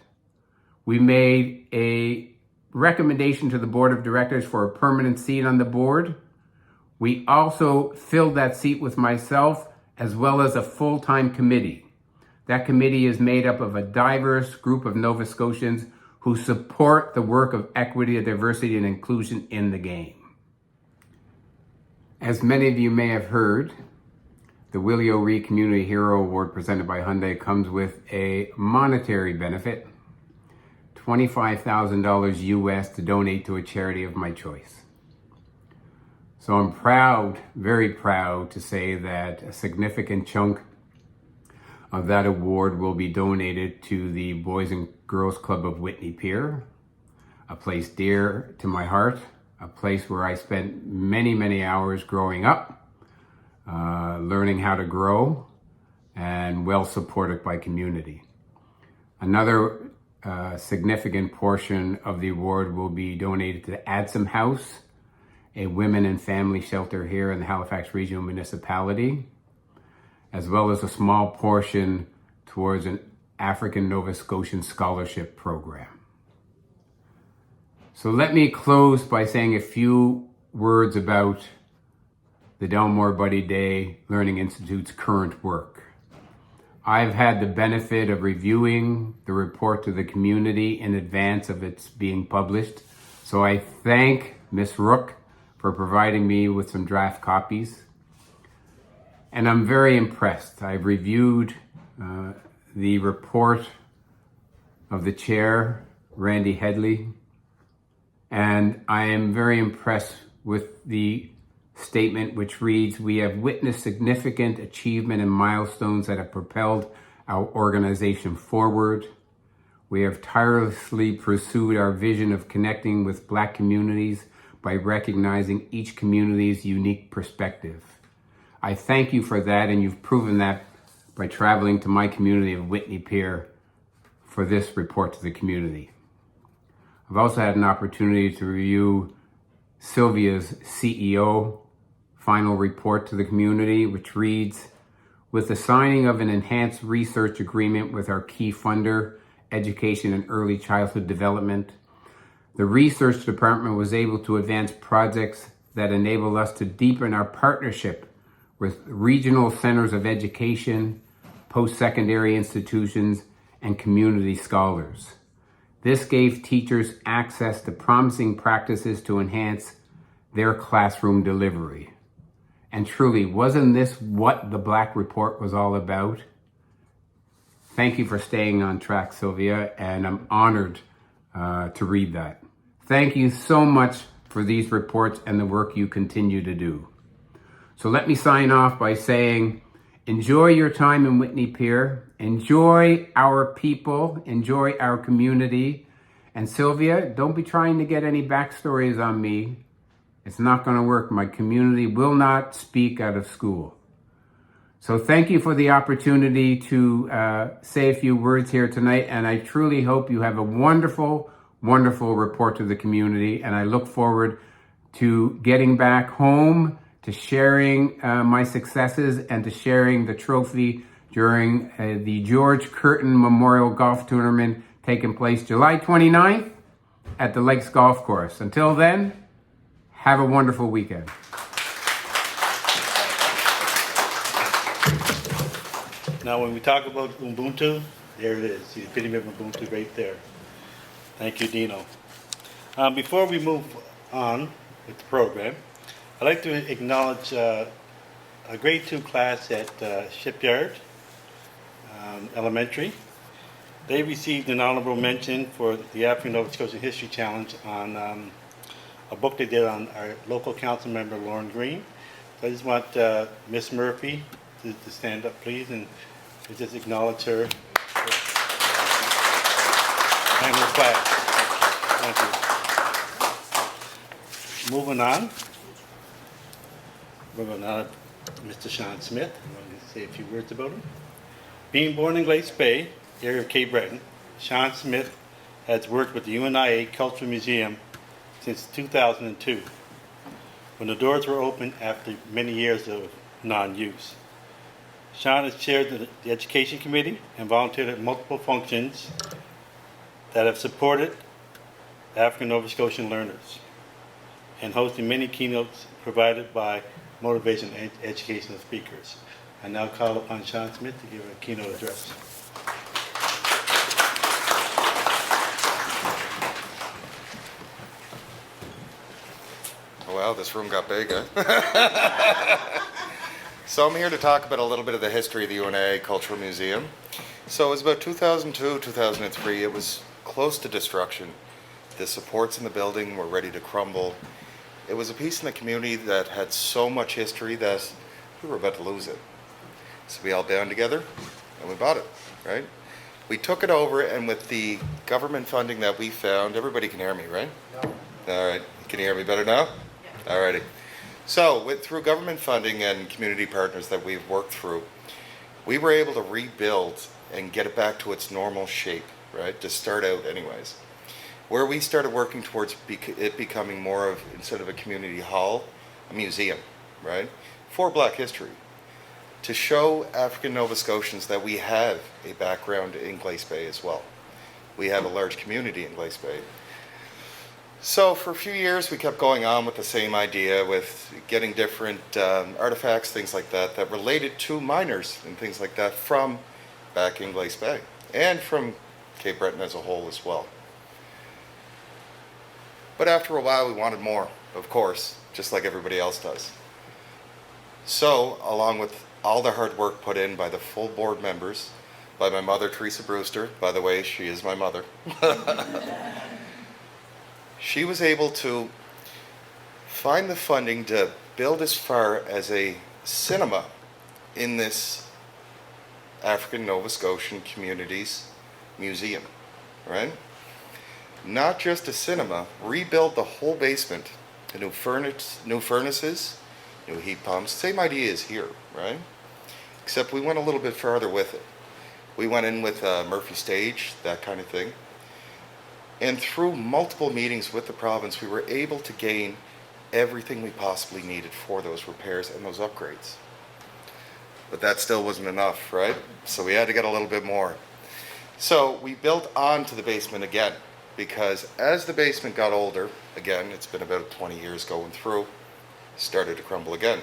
We made a recommendation to the board of directors for a permanent seat on the board. We also filled that seat with myself as well as a full-time committee. That committee is made up of a diverse group of Nova Scotians who support the work of equity, diversity, and inclusion in the game. As many of you may have heard, the Willie O'Ree Community Hero Award presented by Hyundai comes with a monetary benefit, $25,000 US to donate to a charity of my choice. So I'm proud, very proud to say that a significant chunk of that award will be donated to the Boys and Girls Club of Whitney Pier, a place dear to my heart, a place where I spent many, many hours growing up, learning how to grow, and well supported by community. Another significant portion of the award will be donated to the Adsum House, a women and family shelter here in the Halifax Regional Municipality, as well as a small portion towards an African Nova Scotian scholarship program. So let me close by saying a few words about the Delmore Buddy Daye Learning Institute's current work. I've had the benefit of reviewing the report to the community in advance of its being published, so I thank Ms. Rook for providing me with some draft copies. And I'm very impressed. I've reviewed the report of the chair, Randy Headley, and I am very impressed with the statement which reads, "We have witnessed significant achievement and milestones that have propelled our organization forward. We have tirelessly pursued our vision of connecting with Black communities by recognizing each community's unique perspective." I thank you for that, and you've proven that by traveling to my community of Whitney Pier for this report to the community. I've also had an opportunity to review Sylvia's CEO final report to the community, which reads, "With the signing of an enhanced research agreement with our key funder, Education and Early Childhood Development, the research department was able to advance projects that enable us to deepen our partnership with regional centers of education, post-secondary institutions, and community scholars. This gave teachers access to promising practices to enhance their classroom delivery." And truly, wasn't this what the Black Report was all about? Thank you for staying on track, Sylvia, and I'm honored to read that. Thank you so much for these reports and the work you continue to do. So let me sign off by saying, enjoy your time in Whitney Pier, enjoy our people, enjoy our community, and Sylvia, don't be trying to get any backstories on me. It's not going to work. My community will not speak out of school. So thank you for the opportunity to say a few words here tonight, and I truly hope you have a wonderful, wonderful report to the community, and I look forward to getting back home, to sharing my successes, and to sharing the trophy during the George Curtin Memorial Golf Tournament taking place July 29th at the Lakes Golf Course. Until then, have a wonderful weekend. Now, when we talk about Ubuntu, there it is. The epitome of Ubuntu right there. Thank you, Dino. Before we move on with the program, I'd like to acknowledge a grade 2 class at Shipyard Elementary. They received an honorable mention for the African Nova Scotian History Challenge on a book they did on our local council member, Lauren Green. So I just want Miss Murphy to stand up, please, and to just acknowledge her and her class. Thank you. Moving on. We're going to Mr. Sean Smith. I'm going to say a few words about him. Being born in Glace Bay, area of Cape Breton, Sean Smith has worked with the UNIA Cultural Museum since 2002, when the doors were open after many years of non-use. Sean has chaired the Education Committee and volunteered at multiple functions that have supported African Nova Scotian learners and hosting many keynotes provided by motivation and educational speakers. I now call upon Sean Smith to give a keynote address. Wow, this room got big, huh? So I'm here to talk about a little bit of the history of the UNA Cultural Museum. So it was about 2002, 2003. It was close to destruction. The supports in the building were ready to crumble. It was a piece in the community that had so much history that we were about to lose it. So we all bound together and we bought it, right? We took it over, and with the government funding that we found, everybody can hear me, right? No. All right, can you hear me better now? Yeah. All righty. So through government funding and community partners that we've worked through, we were able to rebuild and get it back to its normal shape, right? To start out anyways. Where we started working towards it becoming more of, instead of a community hall, a museum, right? For Black history. To show African Nova Scotians that we have a background in Glace Bay as well. We have a large community in Glace Bay. So for a few years we kept going on with the same idea, with getting different artifacts, things like that, that related to miners and things like that from back in Glace Bay and from Cape Breton as a whole as well. But after a while we wanted more, of course, just like everybody else does. So along with all the hard work put in by the full board members, by my mother, Teresa Brewster, by the way, she is my mother. She was able to find the funding to build as far as a cinema in this African Nova Scotian Communities Museum, right? Not just a cinema, rebuild the whole basement, new furnaces, new heat pumps, same idea as here, right? Except we went a little bit farther with it. We went in with Murphy Stage, that kind of thing. And through multiple meetings with the province, we were able to gain everything we possibly needed for those repairs and those upgrades. But that still wasn't enough, right? So we had to get a little bit more. So we built onto the basement again, because as the basement got older, again, it's been about 20 years going through, started to crumble again.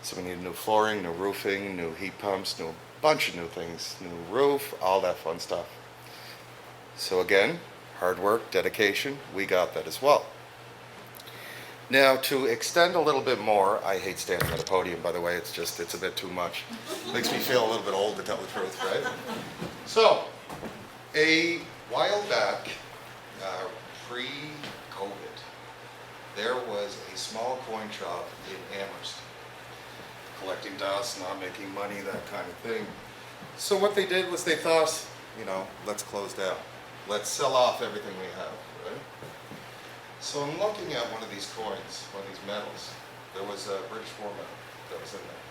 So we needed new flooring, new roofing, new heat pumps, new bunch of new things, new roof, all that fun stuff. So again, hard work, dedication, we got that as well. Now to extend a little bit more, I hate standing at a podium, by the way, it's a bit too much. Makes me feel a little bit old, to tell the truth, right? So, a while back, pre-COVID, there was a small coin shop in Amherst, collecting dust, not making money, that kind of thing. So what they did was they thought, let's close down. Let's sell off everything we have, right? So I'm looking at one of these coins, one of these medals. There was a British War medal that was in there.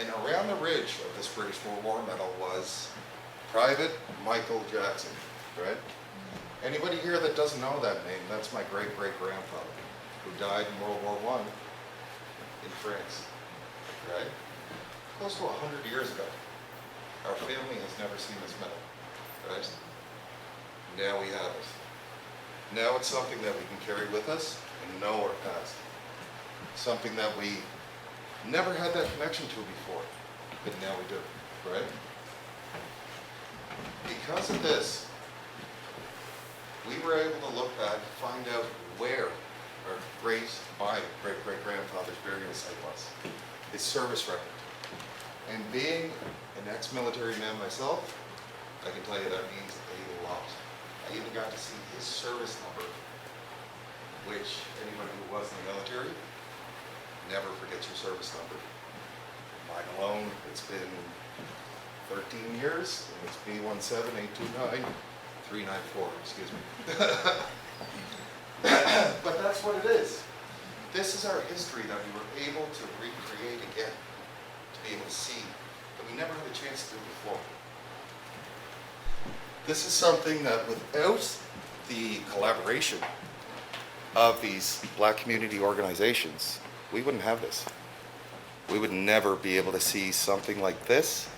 And around the ridge of this British War medal was Private Michael Jackson, right? Anybody here that doesn't know that name, that's my great-great-grandfather, who died in World War I in France, right? Close to 100 years ago. Our family has never seen this medal, right? Now we have it. Now it's something that we can carry with us and know our past. Something that we never had that connection to before, but now we do, right? Because of this, we were able to look back and find out where our my great-great-grandfather's burial site was, his service record. And being an ex-military man myself, I can tell you that means a lot. I even got to see his service number, which anyone who was in the military never forgets your service number. Mine alone, it's been 13 years, and it's B17829. 394, excuse me. But that's what it is. This is our history that we were able to recreate again, to be able to see that we never had a chance to do before. This is something that without the collaboration of these black community organizations, we wouldn't have this. We would never be able to see something like this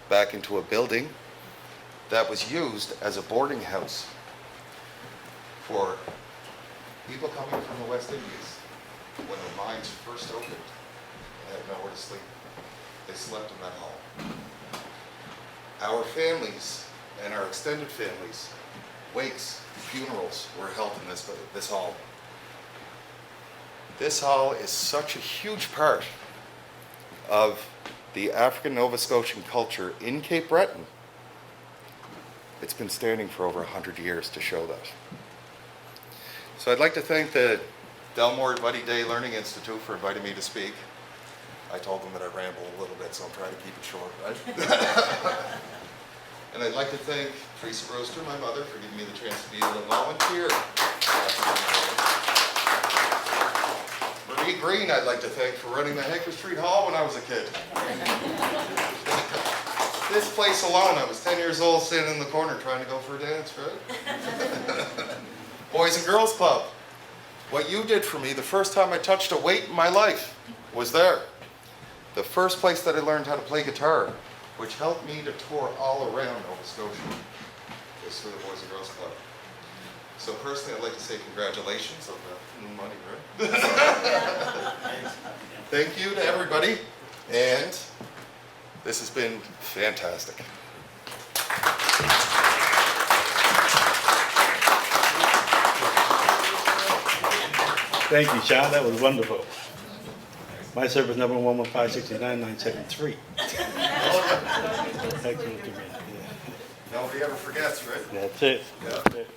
back into a building that was used as a boarding house for people coming from the West Indies when the mines first opened and had nowhere to sleep. They slept in that hall. Our families and our extended families, wakes, funerals were held in this hall. This hall is such a huge part of the African Nova Scotian culture in Cape Breton. It's been standing for over 100 years to show that. So I'd like to thank the Delmore Daye Learning Institute for inviting me to speak. I told them that I ramble a little bit, so I'm trying to keep it short, right? And I'd like to thank Teresa Roaster, my mother, for giving me the chance to be able to volunteer. Marie Green, I'd like to thank for running the Haker Street Hall when I was a kid. This place alone, I was 10 years old, standing in the corner trying to go for a dance, right? Boys and Girls Club. What you did for me the first time I touched a weight in my life was there. The first place that I learned how to play guitar, which helped me to tour all around Nova Scotia, was through the Boys and Girls Club. So personally, I'd like to say congratulations on the new money, right? Thank you to everybody, and this has been fantastic. Thank you, Sean. That was wonderful. My service number 11569-973. Excellent to me. Yeah. Nobody ever forgets, right? That's it. Yeah. That's it.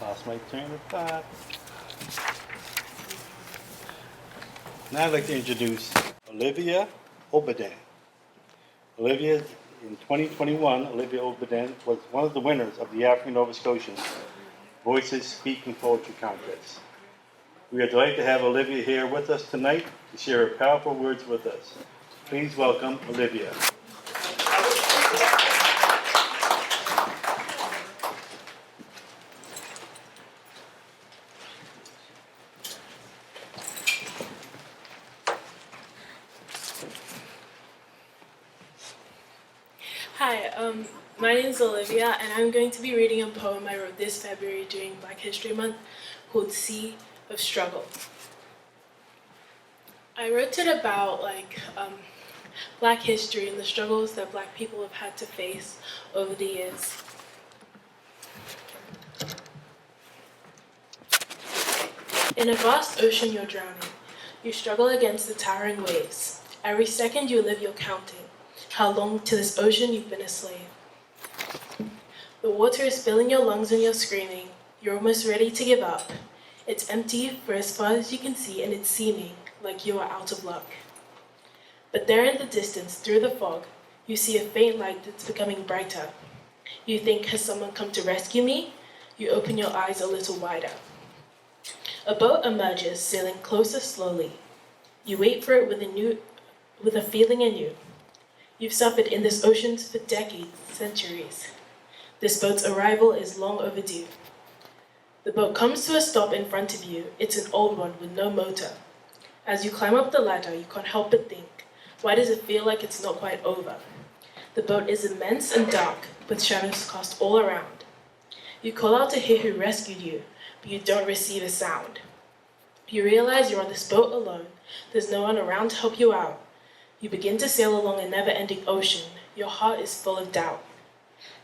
Lost my train of thought. Now I'd like to introduce Olivia Obadin. Olivia, in 2021, Olivia Obadin was one of the winners of the African Nova Scotian Voices Speaking Poetry Contest. We are delighted to have Olivia here with us tonight to share her powerful words with us. Please welcome Olivia. Hi, my name is Olivia, and I'm going to be reading a poem I wrote this February during Black History Month called Sea of Struggle. I wrote it about Black history and the struggles that Black people have had to face over the years. In a vast ocean you're drowning. You struggle against the towering waves. Every second you live you're counting how long to this ocean you've been a slave. The water is filling your lungs and you're screaming. You're almost ready to give up. It's empty for as far as you can see, and it's seeming like you are out of luck. But there in the distance, through the fog, you see a faint light that's becoming brighter. You think, has someone come to rescue me? You open your eyes a little wider. A boat emerges, sailing closer slowly. You wait for it with a feeling anew. You've suffered in this ocean for decades, centuries. This boat's arrival is long overdue. The boat comes to a stop in front of you. It's an old one with no motor. As you climb up the ladder, you can't help but think, why does it feel like it's not quite over? The boat is immense and dark, with shadows cast all around. You call out to hear who rescued you, but you don't receive a sound. You realize you're on this boat alone. There's no one around to help you out. You begin to sail along a never-ending ocean. Your heart is full of doubt.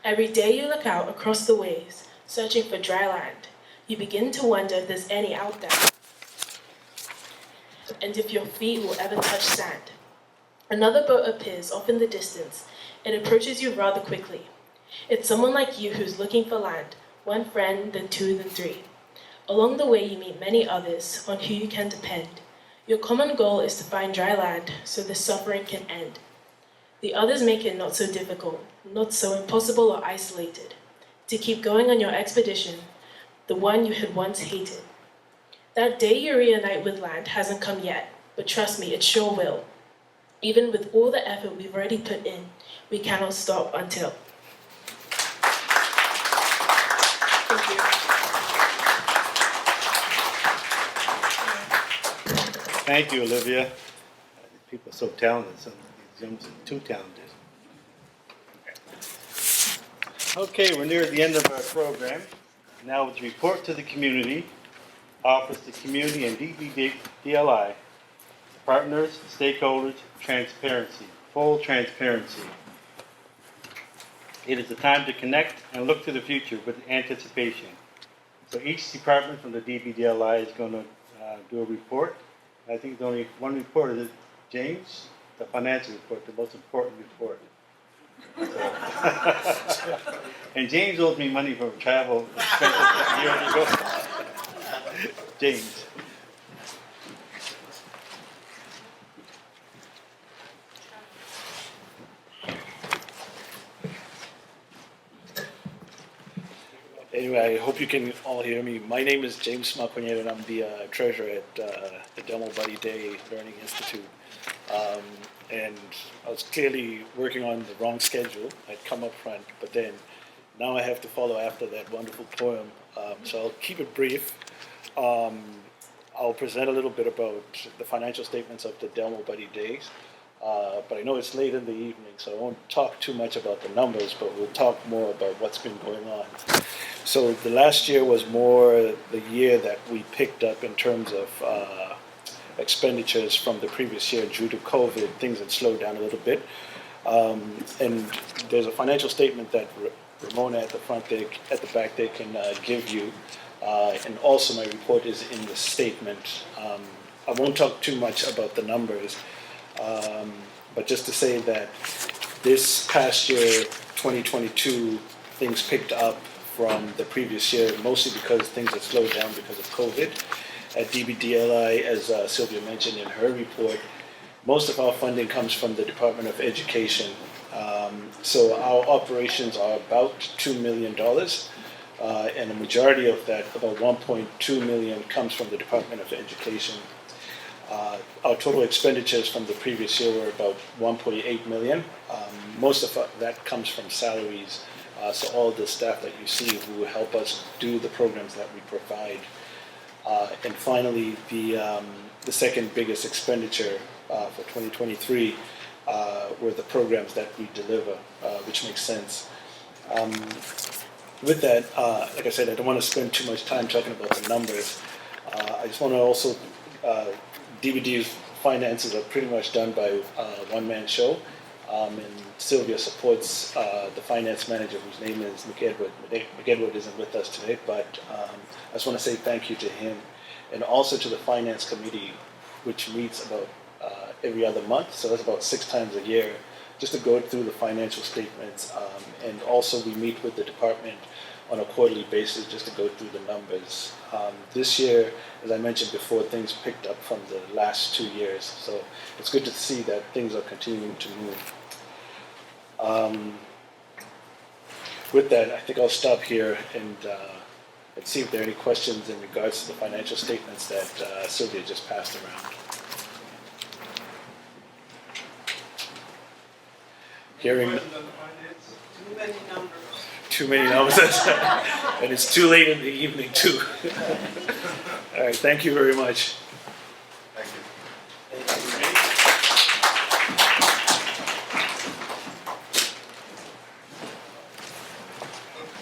Every day you look out across the waves, searching for dry land. You begin to wonder if there's any out there, and if your feet will ever touch sand. Another boat appears off in the distance. It approaches you rather quickly. It's someone like you who's looking for land, one friend, then two, then three. Along the way you meet many others on who you can depend. Your common goal is to find dry land so the suffering can end. The others make it not so difficult, not so impossible or isolated, to keep going on your expedition, the one you had once hated. That day you reunite with land hasn't come yet, but trust me, it sure will. Even with all the effort we've already put in, we cannot stop until. Thank you. Thank you, Olivia. People are so talented. Some of these youngsters are too talented. Okay, we're near the end of our program. Now it's report to the community, offers to community and DBDLI, partners, stakeholders, transparency, full transparency. It is the time to connect and look to the future with anticipation. So each department from the DBDLI is going to do a report. I think there's only one report, is it, James? The financial report, the most important report. And James owes me money for travel expenses a year ago. James. Anyway, I hope you can all hear me. My name is James Smalquinier, and I'm the treasurer at the Delmore Daye Learning Institute. And I was clearly working on the wrong schedule. I'd come up front, but then now I have to follow after that wonderful poem. So I'll keep it brief. I'll present a little bit about the financial statements of the Delmore Days. But I know it's late in the evening, so I won't talk too much about the numbers, but we'll talk more about what's been going on. So the last year was more the year that we picked up in terms of expenditures from the previous year due to COVID. Things had slowed down a little bit. And there's a financial statement that Ramona at the back, they can give you. And also my report is in the statement. I won't talk too much about the numbers, but just to say that this past year, 2022, things picked up from the previous year, mostly because things had slowed down because of COVID. At DBDLI, as Sylvia mentioned in her report, most of our funding comes from the Department of Education. So our operations are about $2 million, and the majority of that, about $1.2 million, comes from the Department of Education. Our total expenditures from the previous year were about $1.8 million. Most of that comes from salaries, so all the staff that you see who help us do the programs that we provide. And finally, the second biggest expenditure for 2023 were the programs that we deliver, which makes sense. With that, like I said, I don't want to spend too much time talking about the numbers. I just want to also, DBD's finances are pretty much done by one-man show, and Sylvia supports the finance manager, whose name is McEdward. McEdward isn't with us today, but I just want to say thank you to him, and also to the finance committee, which meets about every other month, so that's about 6 times a year, just to go through the financial statements, and also we meet with the department on a quarterly basis just to go through the numbers. This year, as I mentioned before, things picked up from the last 2 years, so it's good to see that things are continuing to move. With that, I think I'll stop here and see if there are any questions in regards to the financial statements that Sylvia just passed around. Hearing Too many numbers. too many numbers, and it's too late in the evening too. All right, thank you very much. Thank you.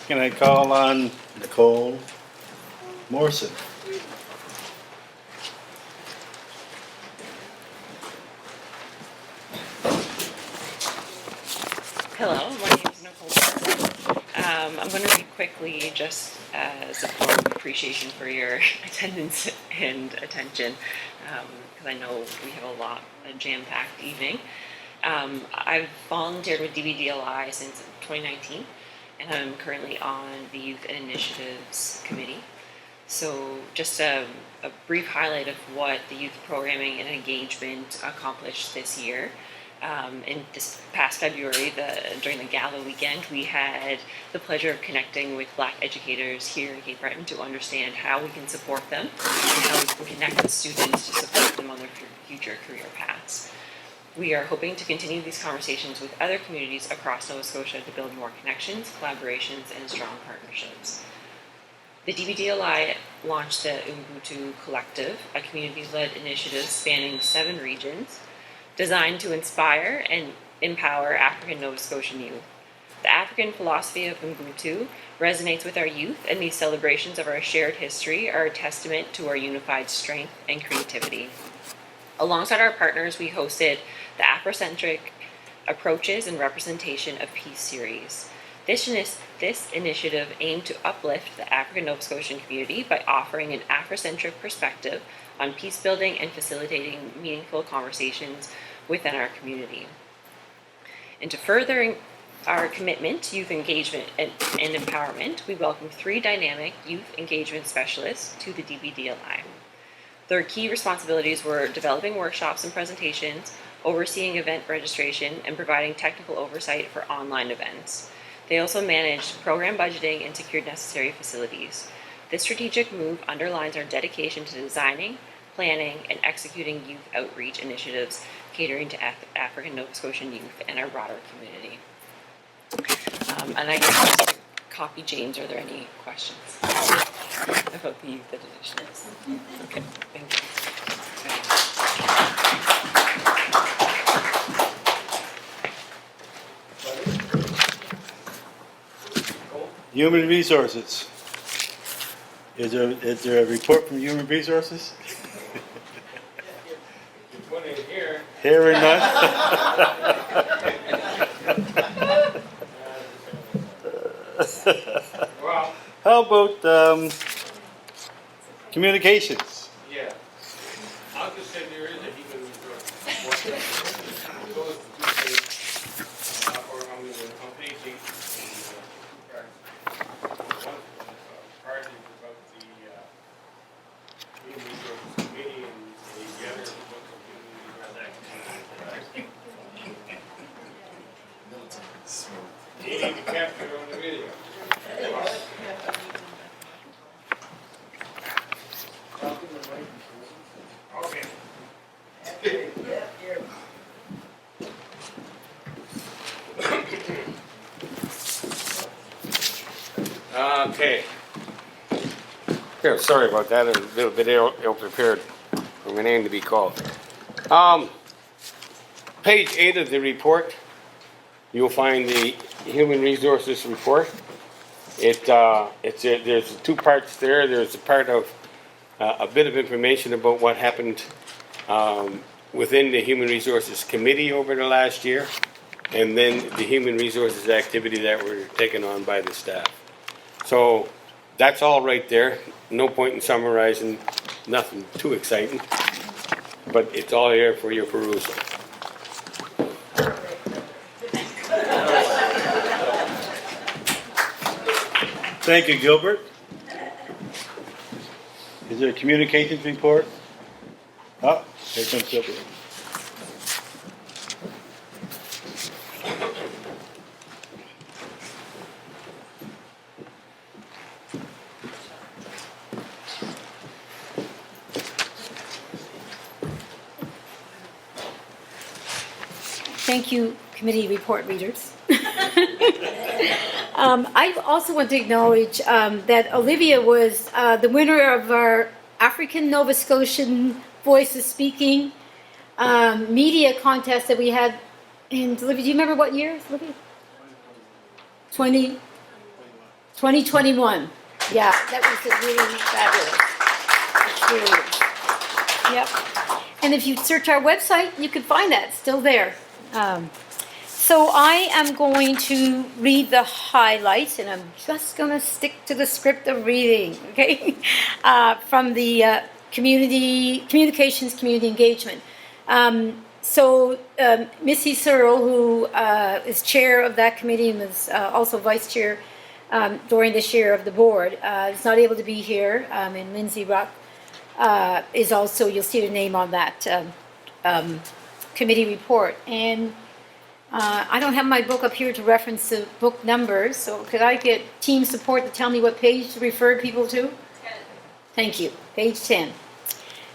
Can I call on Nicole Morrison? Hello, my name is Nicole. I'm going to read quickly just as a form of appreciation for your attendance and attention, because I know we have a jam-packed evening. I've volunteered with DBDLI since 2019, and I'm currently on the Youth and Initiatives Committee. So just a brief highlight of what the youth programming and engagement accomplished this year. In this past February, during the gala weekend, we had the pleasure of connecting with Black educators here in Cape Breton to understand how we can support them and how we can connect with students to support them on their future career paths. We are hoping to continue these conversations with other communities across Nova Scotia to build more connections, collaborations, and strong partnerships. The DBDLI launched the Ubuntu Collective, a community-led initiative spanning 7 regions, designed to inspire and empower African Nova Scotian youth. The African philosophy of Ubuntu resonates with our youth, and these celebrations of our shared history are a testament to our unified strength and creativity. Alongside our partners, we hosted the Afrocentric Approaches and Representation of Peace series. This initiative aimed to uplift the African Nova Scotian community by offering an Afrocentric perspective on peace building and facilitating meaningful conversations within our community. And to further our commitment to youth engagement and empowerment, we welcome 3 dynamic youth engagement specialists to the DBDLI. Their key responsibilities were developing workshops and presentations, overseeing event registration, and providing technical oversight for online events. They also managed program budgeting and secured necessary facilities. This strategic move underlines our dedication to designing, planning, and executing youth outreach initiatives catering to African Nova Scotian youth and our broader community. And I can copy James. Are there any questions about the youth initiatives? Okay, thank you. Human Resources. Is there a report from Human Resources? One in here. Here or not? Well, How about communications? yeah. I'll just say there is a human resource report. It goes to 2 pages, or on page 8, One part is about the human resources committee, and the other is about the community transactions. You need to capture it on the video. Okay. Okay. Here, sorry about that. I'm a little bit ill-prepared for my name to be called. Page 8 of the report, you'll find the Human Resources report. There's 2 parts there. There's a part of a bit of information about what happened within the Human Resources Committee over the last year, and then the Human Resources activity that were taken on by the staff. So that's all right there. No point in summarizing, nothing too exciting, but it's all here for your perusal. Thank you, Gilbert. Is there a communications report? Oh, here comes Gilbert. Thank you, committee report readers. I also want to acknowledge that Olivia was the winner of our African Nova Scotian Voices Speaking media contest that we had in, Olivia, do you remember what year, Olivia? 2021. Yeah, that was really fabulous. It's really, yep. And if you search our website, you can find that, it's still there. So I am going to read the highlights, and I'm just going to stick to the script of reading, okay? From the communications, community engagement. Missy Searle, who is chair of that committee and was also vice chair during this year of the board, is not able to be here, and Lindsay Ruck is also, you'll see the name on that committee report. And I don't have my book up here to reference the book numbers, so could I get team support to tell me what page to refer people to? 10. Thank you. Page 10.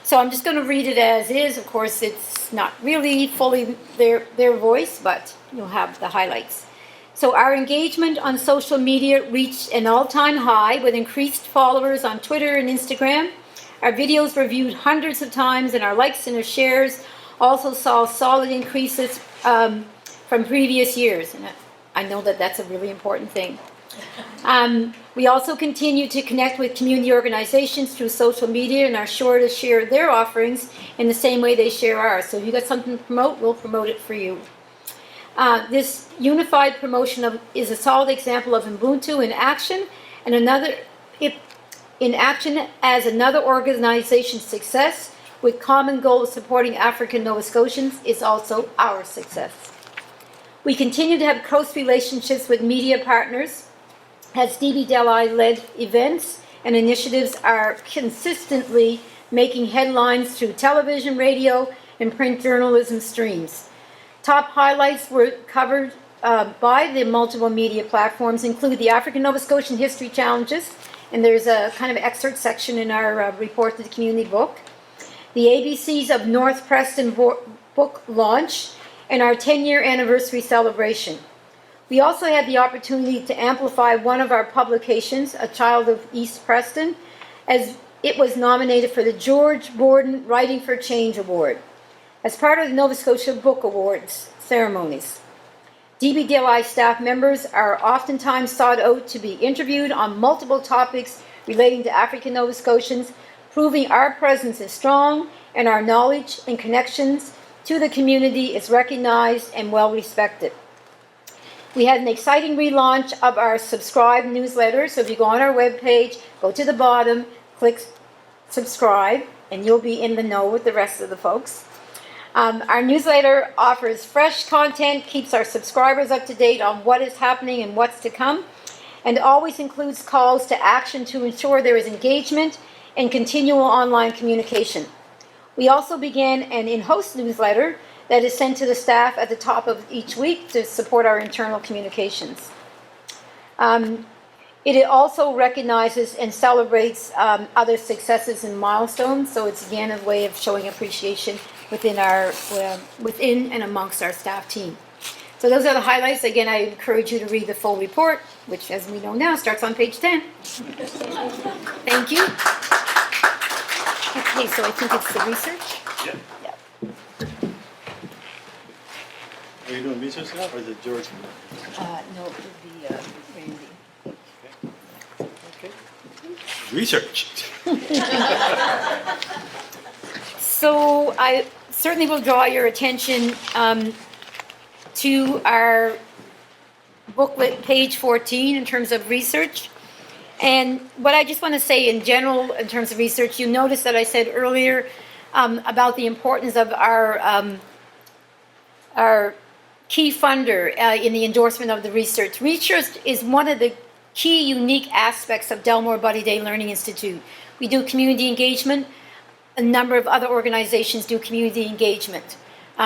So I'm just going to read it as is. Of course, it's not really fully their voice, but you'll have the highlights. So our engagement on social media reached an all-time high with increased followers on Twitter and Instagram. Our videos were viewed hundreds of times, and our likes and our shares also saw solid increases from previous years. And I know that that's a really important thing. We also continue to connect with community organizations through social media and are sure to share their offerings in the same way they share ours. So if you've got something to promote, we'll promote it for you. This unified promotion is a solid example of Ubuntu in action, and in action as another organization's success with common goal of supporting African Nova Scotians is also our success. We continue to have close relationships with media partners as DBDLI-led events and initiatives are consistently making headlines through television, radio, and print journalism streams. Top highlights were covered by the multiple media platforms include the African Nova Scotian History Challenges, and there's a kind of excerpt section in our report to the community book, the ABCs of North Preston book launch, and our 10-year anniversary celebration. We also had the opportunity to amplify one of our publications, A Child of East Preston, as it was nominated for the George Borden Writing for Change Award as part of the Nova Scotia Book Awards ceremonies. DBDLI staff members are oftentimes sought out to be interviewed on multiple topics relating to African Nova Scotians, proving our presence is strong and our knowledge and connections to the community is recognized and well respected. We had an exciting relaunch of our subscribe newsletter. So if you go on our webpage, go to the bottom, click subscribe, and you'll be in the know with the rest of the folks. Our newsletter offers fresh content, keeps our subscribers up to date on what is happening and what's to come, and always includes calls to action to ensure there is engagement and continual online communication. We also began an in-host newsletter that is sent to the staff at the top of each week to support our internal communications. It also recognizes and celebrates other successes and milestones, so it's again a way of showing appreciation within and amongst our staff team. So those are the highlights. Again, I encourage you to read the full report, which, as we know now, starts on page 10. Thank you. Okay, so I think it's the research. Yep. Yeah. Are you doing research now, or is it George? No, it would be Randy. Okay. Research. So I certainly will draw your attention to our booklet, page 14, in terms of research. And what I just want to say in general, in terms of research, you notice that I said earlier about the importance of our key funder in the endorsement of the research. Research is one of the key unique aspects of Delmore Buddy Day Learning Institute. We do community engagement. A number of other organizations do community engagement.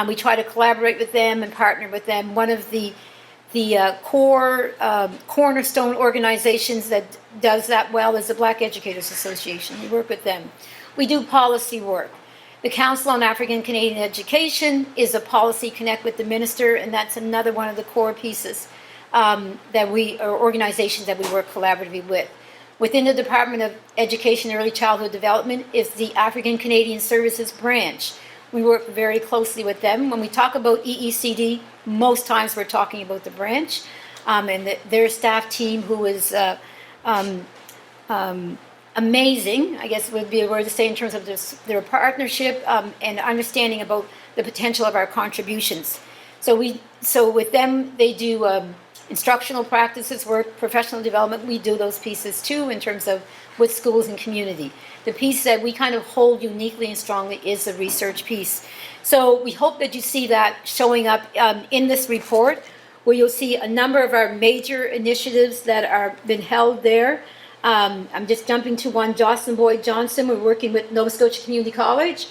We try to collaborate with them and partner with them. One of the core cornerstone organizations that does that well is the Black Educators Association. We work with them. We do policy work. The Council on African Canadian Education is a policy connect with the minister, and that's another one of the core pieces or organizations that we work collaboratively with. Within the Department of Education and Early Childhood Development is the African Canadian Services branch. We work very closely with them. When we talk about EECD, most times we're talking about the branch and their staff team, who is amazing, I guess would be a word to say, in terms of their partnership and understanding about the potential of our contributions. So with them, they do instructional practices work, professional development. We do those pieces too in terms of with schools and community. The piece that we kind of hold uniquely and strongly is the research piece. So we hope that you see that showing up in this report, where you'll see a number of our major initiatives that are been held there. I'm just jumping to one, Jocelyn Boyd Johnson. We're working with Nova Scotia Community College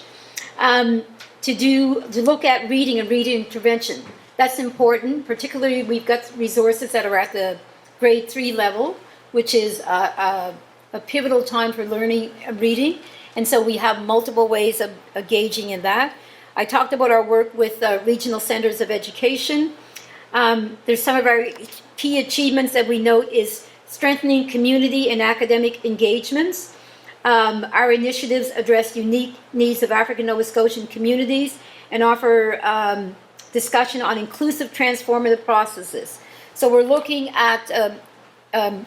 to look at reading and reading intervention. That's important. Particularly, we've got resources that are at the grade 3 level, which is a pivotal time for learning reading. And so we have multiple ways of engaging in that. I talked about our work with regional centers of education. There's some of our key achievements that we note is strengthening community and academic engagements. Our initiatives address unique needs of African Nova Scotian communities and offer discussion on inclusive transformative processes. So we're looking at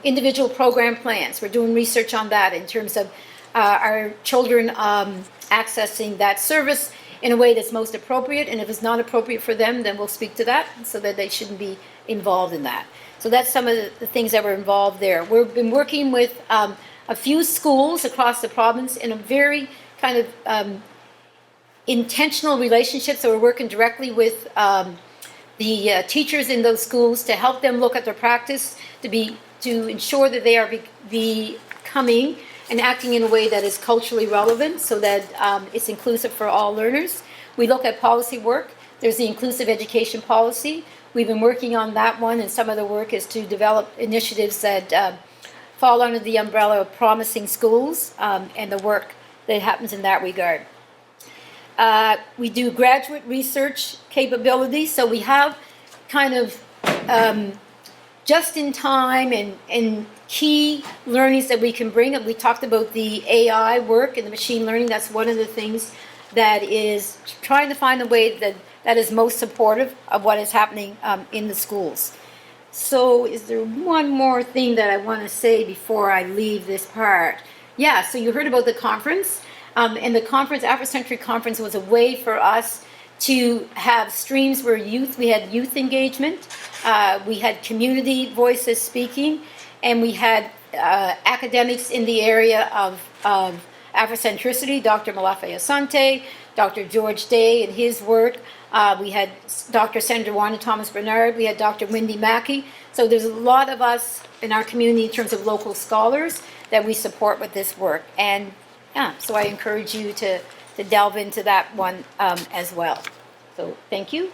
individual program plans. We're doing research on that in terms of our children accessing that service in a way that's most appropriate, and if it's not appropriate for them, then we'll speak to that so that they shouldn't be involved in that. So that's some of the things that were involved there. We've been working with a few schools across the province in a very kind of intentional relationship, so we're working directly with the teachers in those schools to help them look at their practice to ensure that they are becoming and acting in a way that is culturally relevant so that it's inclusive for all learners. We look at policy work. There's the inclusive education policy. We've been working on that one, and some of the work is to develop initiatives that fall under the umbrella of promising schools and the work that happens in that regard. We do graduate research capabilities, so we have kind of just in time and key learnings that we can bring. We talked about the AI work and the machine learning. That's one of the things that is trying to find a way that is most supportive of what is happening in the schools. So is there one more thing that I want to say before I leave this part? Yeah, so you heard about the conference. And the conference, Afrocentric Conference, was a way for us to have streams where we had youth engagement, we had community voices speaking, and we had academics in the area of Afrocentricity, Dr. Malafi Asante, Dr. George Daye and his work. We had Dr. Sandra Wanda Thomas Bernard, we had Dr. Wendy Mackey. So there's a lot of us in our community in terms of local scholars that we support with this work. And yeah, so I encourage you to delve into that one as well. So thank you.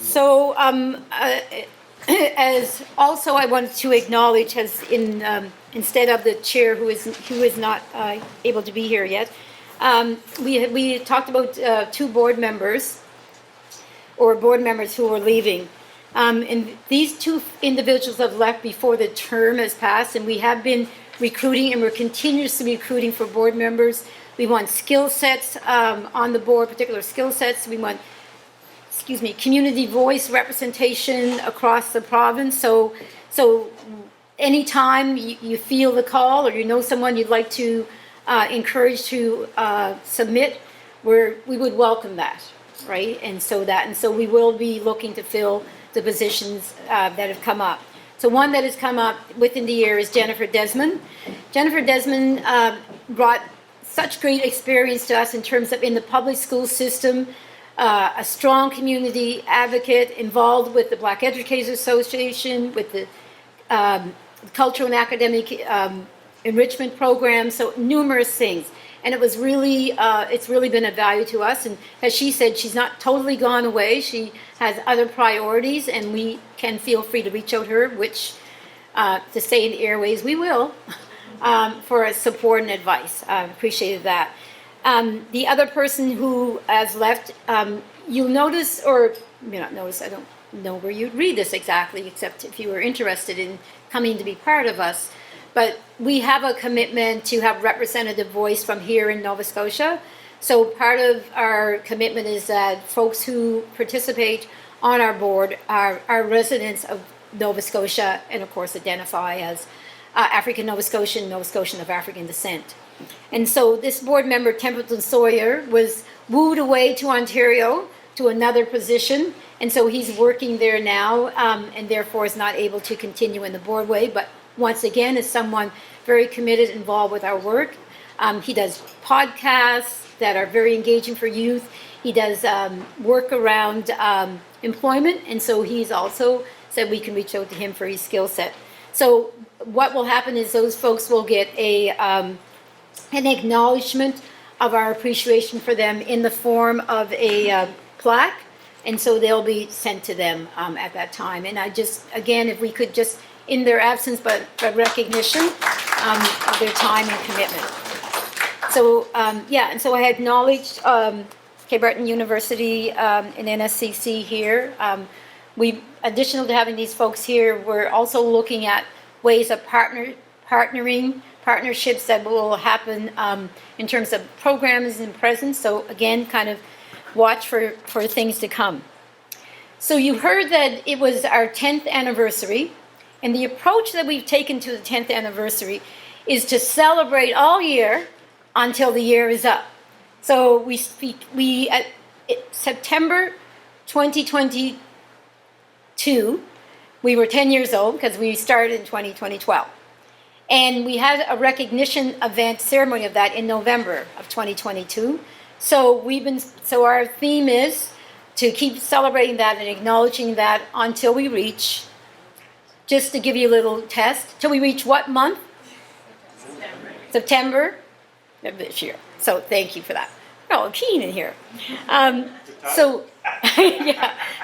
So as also I want to acknowledge, as in instead of the chair who is not able to be here yet, we talked about two board members who were leaving. And these two individuals have left before the term has passed, and we have been recruiting, and we're continuously recruiting for board members. We want skill sets on the board, particular skill sets. We want, community voice representation across the province. So anytime you feel the call or you know someone you'd like to encourage to submit, we would welcome that, right? And so we will be looking to fill the positions that have come up. So one that has come up within the year is Jennifer Desmond. Jennifer Desmond brought such great experience to us in terms of in the public school system, a strong community advocate involved with the Black Educators Association, with the cultural and academic enrichment program, so numerous things. And it was really, it's really been a value to us. And as she said, she's not totally gone away. She has other priorities, and we can feel free to reach out to her, which, to say in the airways, we will, for support and advice. Appreciated that. The other person who has left, you'll notice, or you not notice, I don't know where you'd read this exactly, except if you were interested in coming to be part of us. But we have a commitment to have representative voice from here in Nova Scotia. So part of our commitment is that folks who participate on our board are residents of Nova Scotia and of course identify as African Nova Scotian of African descent. And so this board member, Templeton Sawyer, was wooed away to Ontario to another position. And so he's working there now and therefore is not able to continue in the boardway, but once again, is someone very committed, involved with our work. He does podcasts that are very engaging for youth. He does work around employment, and so he's also said we can reach out to him for his skill set. So what will happen is those folks will get an acknowledgement of our appreciation for them in the form of a plaque And so they'll be sent to them at that time. And I just, again, if we could just, in their absence, but recognition of their time and commitment. So, yeah, and so I acknowledged Cape Breton University and NSCC here. We, additional to having these folks here, we're also looking at ways of partnerships that will happen in terms of programs and presence. So again, kind of watch for things to come. So you heard that it was our 10th anniversary, and the approach that we've taken to the 10th anniversary is to celebrate all year until the year is up. So we at September 2022, we were 10 years old because we started in 2012. And we had a recognition event ceremony of that in November of 2022. So our theme is to keep celebrating that and acknowledging that until we reach, just to give you a little test, till we reach what month? September of this year. So thank you for that. We're all keen in here. Yeah,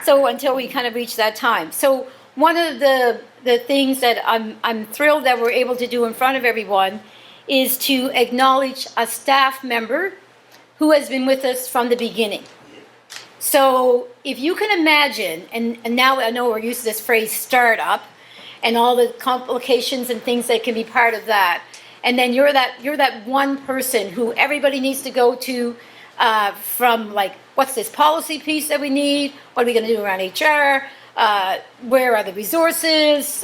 so until we kind of reach that time. So one of the things that I'm thrilled that we're able to do in front of everyone is to acknowledge a staff member who has been with us from the beginning. So if you can imagine, and now I know we're used to this phrase startup, and all the complications and things that can be part of that, and then you're that one person who everybody needs to go to from like, what's this policy piece that we need? What are we going to do around HR? Where are the resources?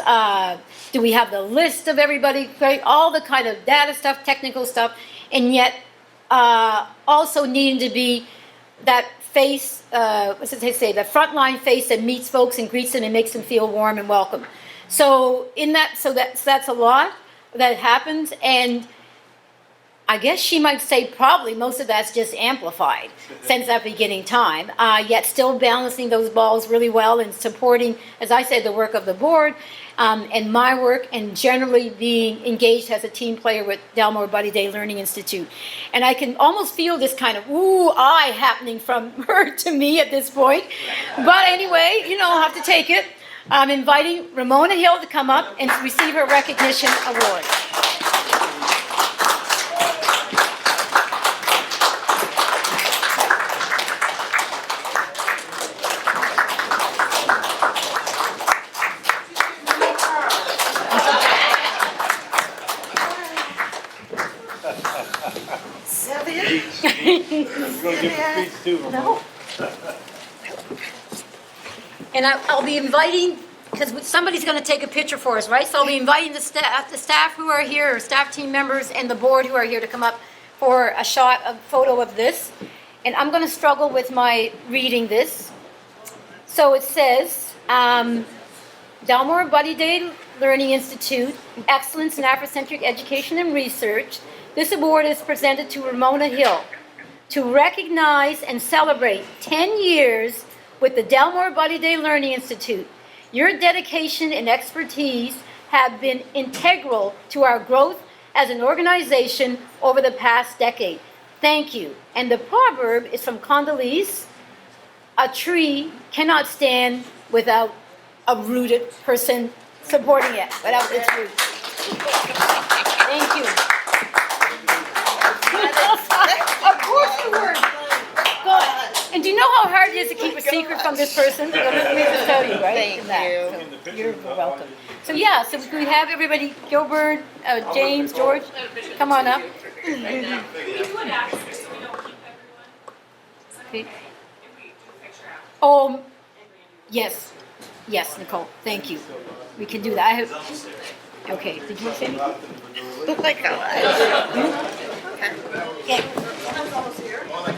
Do we have the list of everybody? All the kind of data stuff, technical stuff, and yet also needing to be that face, what did they say, the frontline face that meets folks and greets them and makes them feel warm and welcome. So that's a lot that happens, and I guess she might say probably most of that's just amplified since that beginning time, yet still balancing those balls really well and supporting, as I said, the work of the board and my work, and generally being engaged as a team player with Delmore Buddy Day Learning Institute. And I can almost feel this kind of ooh-eye happening from her to me at this point. But anyway, I'll have to take it. I'm inviting Ramona Hill to come up and receive her recognition award. No. And I'll be inviting, because somebody's going to take a picture for us, right? So I'll be inviting the staff who are here, or staff team members, and the board who are here to come up for a photo of this. And I'm going to struggle with my reading this. So it says, Delmore Buddy Day Learning Institute, Excellence in Afrocentric Education and Research. This award is presented to Ramona Hill to recognize and celebrate 10 years with the Delmore Buddy Day Learning Institute. Your dedication and expertise have been integral to our growth as an organization over the past decade. Thank you. And the proverb is from Congolese: a tree cannot stand without a rooted person supporting it, without its roots. Thank you. Of course you were. Go ahead. And do you know how hard it is to keep a secret from this person? Let me just tell you, right? Thank you. You're welcome. So yeah, so we have everybody, Gilbert, James, George, come on up. Okay. Oh, yes. Yes, Nicole, thank you. We can do that. Okay, did you say anything? Oh my God. Okay.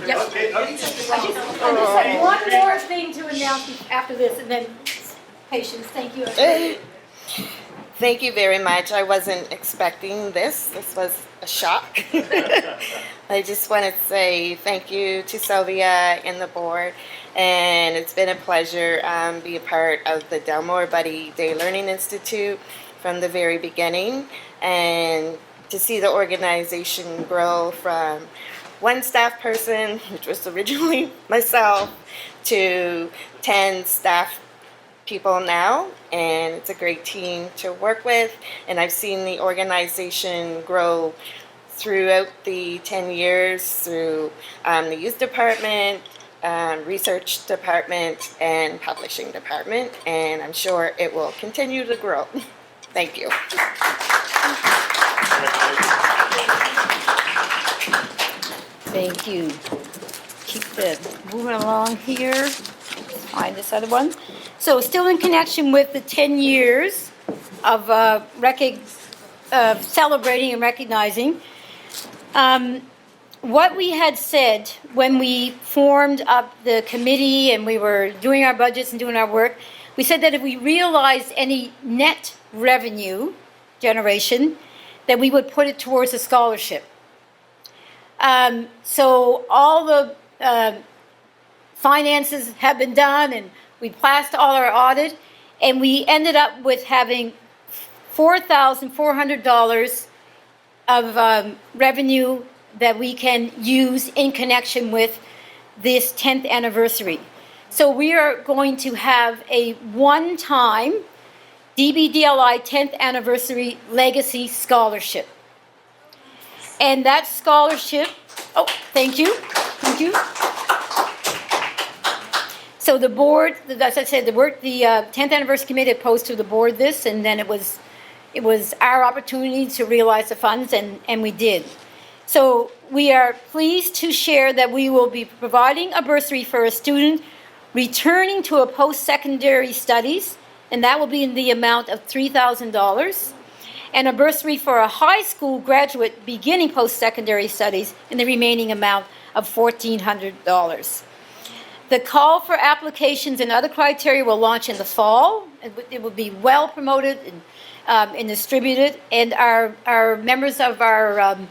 Yep. I just have one more thing to announce after this, and then patience. Thank you. Thank you very much. I wasn't expecting this. This was a shock. I just want to say thank you to Sylvia and the board, and it's been a pleasure be a part of the Delmore Buddy Day Learning Institute from the very beginning, and to see the organization grow from one staff person, which was originally myself, to 10 staff people now, and it's a great team to work with. And I've seen the organization grow throughout the 10 years through the youth department, research department, and publishing department, and I'm sure it will continue to grow. Thank you. Thank you. Keep moving along here. Find this other one. So still in connection with the 10 years of celebrating and recognizing, what we had said when we formed up the committee and we were doing our budgets and doing our work, we said that if we realized any net revenue generation, that we would put it towards a scholarship. So all the finances have been done, and we passed all our audit, and we ended up with having $4,400 of revenue that we can use in connection with this 10th anniversary. So we are going to have a one-time DBDLI 10th anniversary legacy scholarship. And that scholarship, oh, thank you. So the board, as I said, the 10th anniversary committee opposed to the board this, and then it was our opportunity to realize the funds, and we did. So we are pleased to share that we will be providing a bursary for a student returning to a post-secondary studies, and that will be in the amount of $3,000, and a bursary for a high school graduate beginning post-secondary studies in the remaining amount of $1,400. The call for applications and other criteria will launch in the fall. It will be well promoted and distributed, and our members of our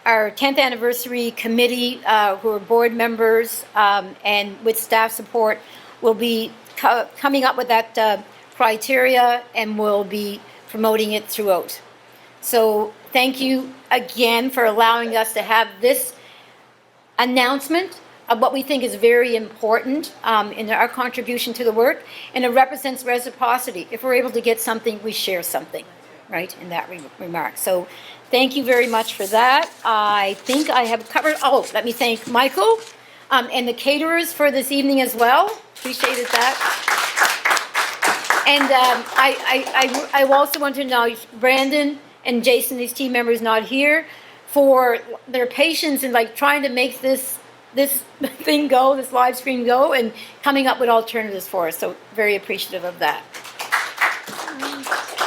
10th anniversary committee, who are board members and with staff support, will be coming up with that criteria and will be promoting it throughout. So thank you again for allowing us to have this announcement of what we think is very important in our contribution to the work, and it represents reciprocity. If we're able to get something, we share something, right, in that remark. So thank you very much for that. I think I have covered, let me thank Michael and the caterers for this evening as well. Appreciated that. And I also want to acknowledge Brandon and Jason, these team members not here, for their patience in trying to make this thing go, this live stream go, and coming up with alternatives for us. So very appreciative of that.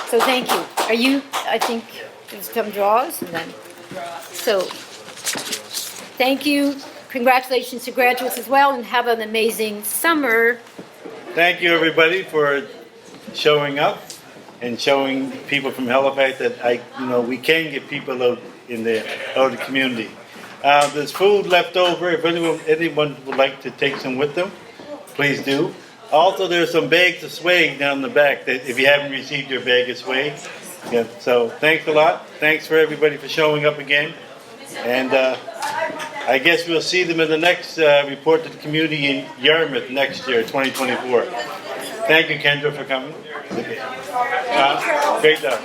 So thank you. I think there's some draws, and then, so thank you. Congratulations to graduates as well, and have an amazing summer. Thank you, everybody, for showing up and showing people from Halifax that we can get people out in the community. There's food left over. If anyone would like to take some with them, please do. Also, there's some bags of swag down the back that if you haven't received your bag of swag. Yeah, so thanks a lot. Thanks for everybody for showing up again. And I guess we'll see them in the next report to the community in Yarmouth next year, 2024. Thank you, Kendra, for coming. Great job.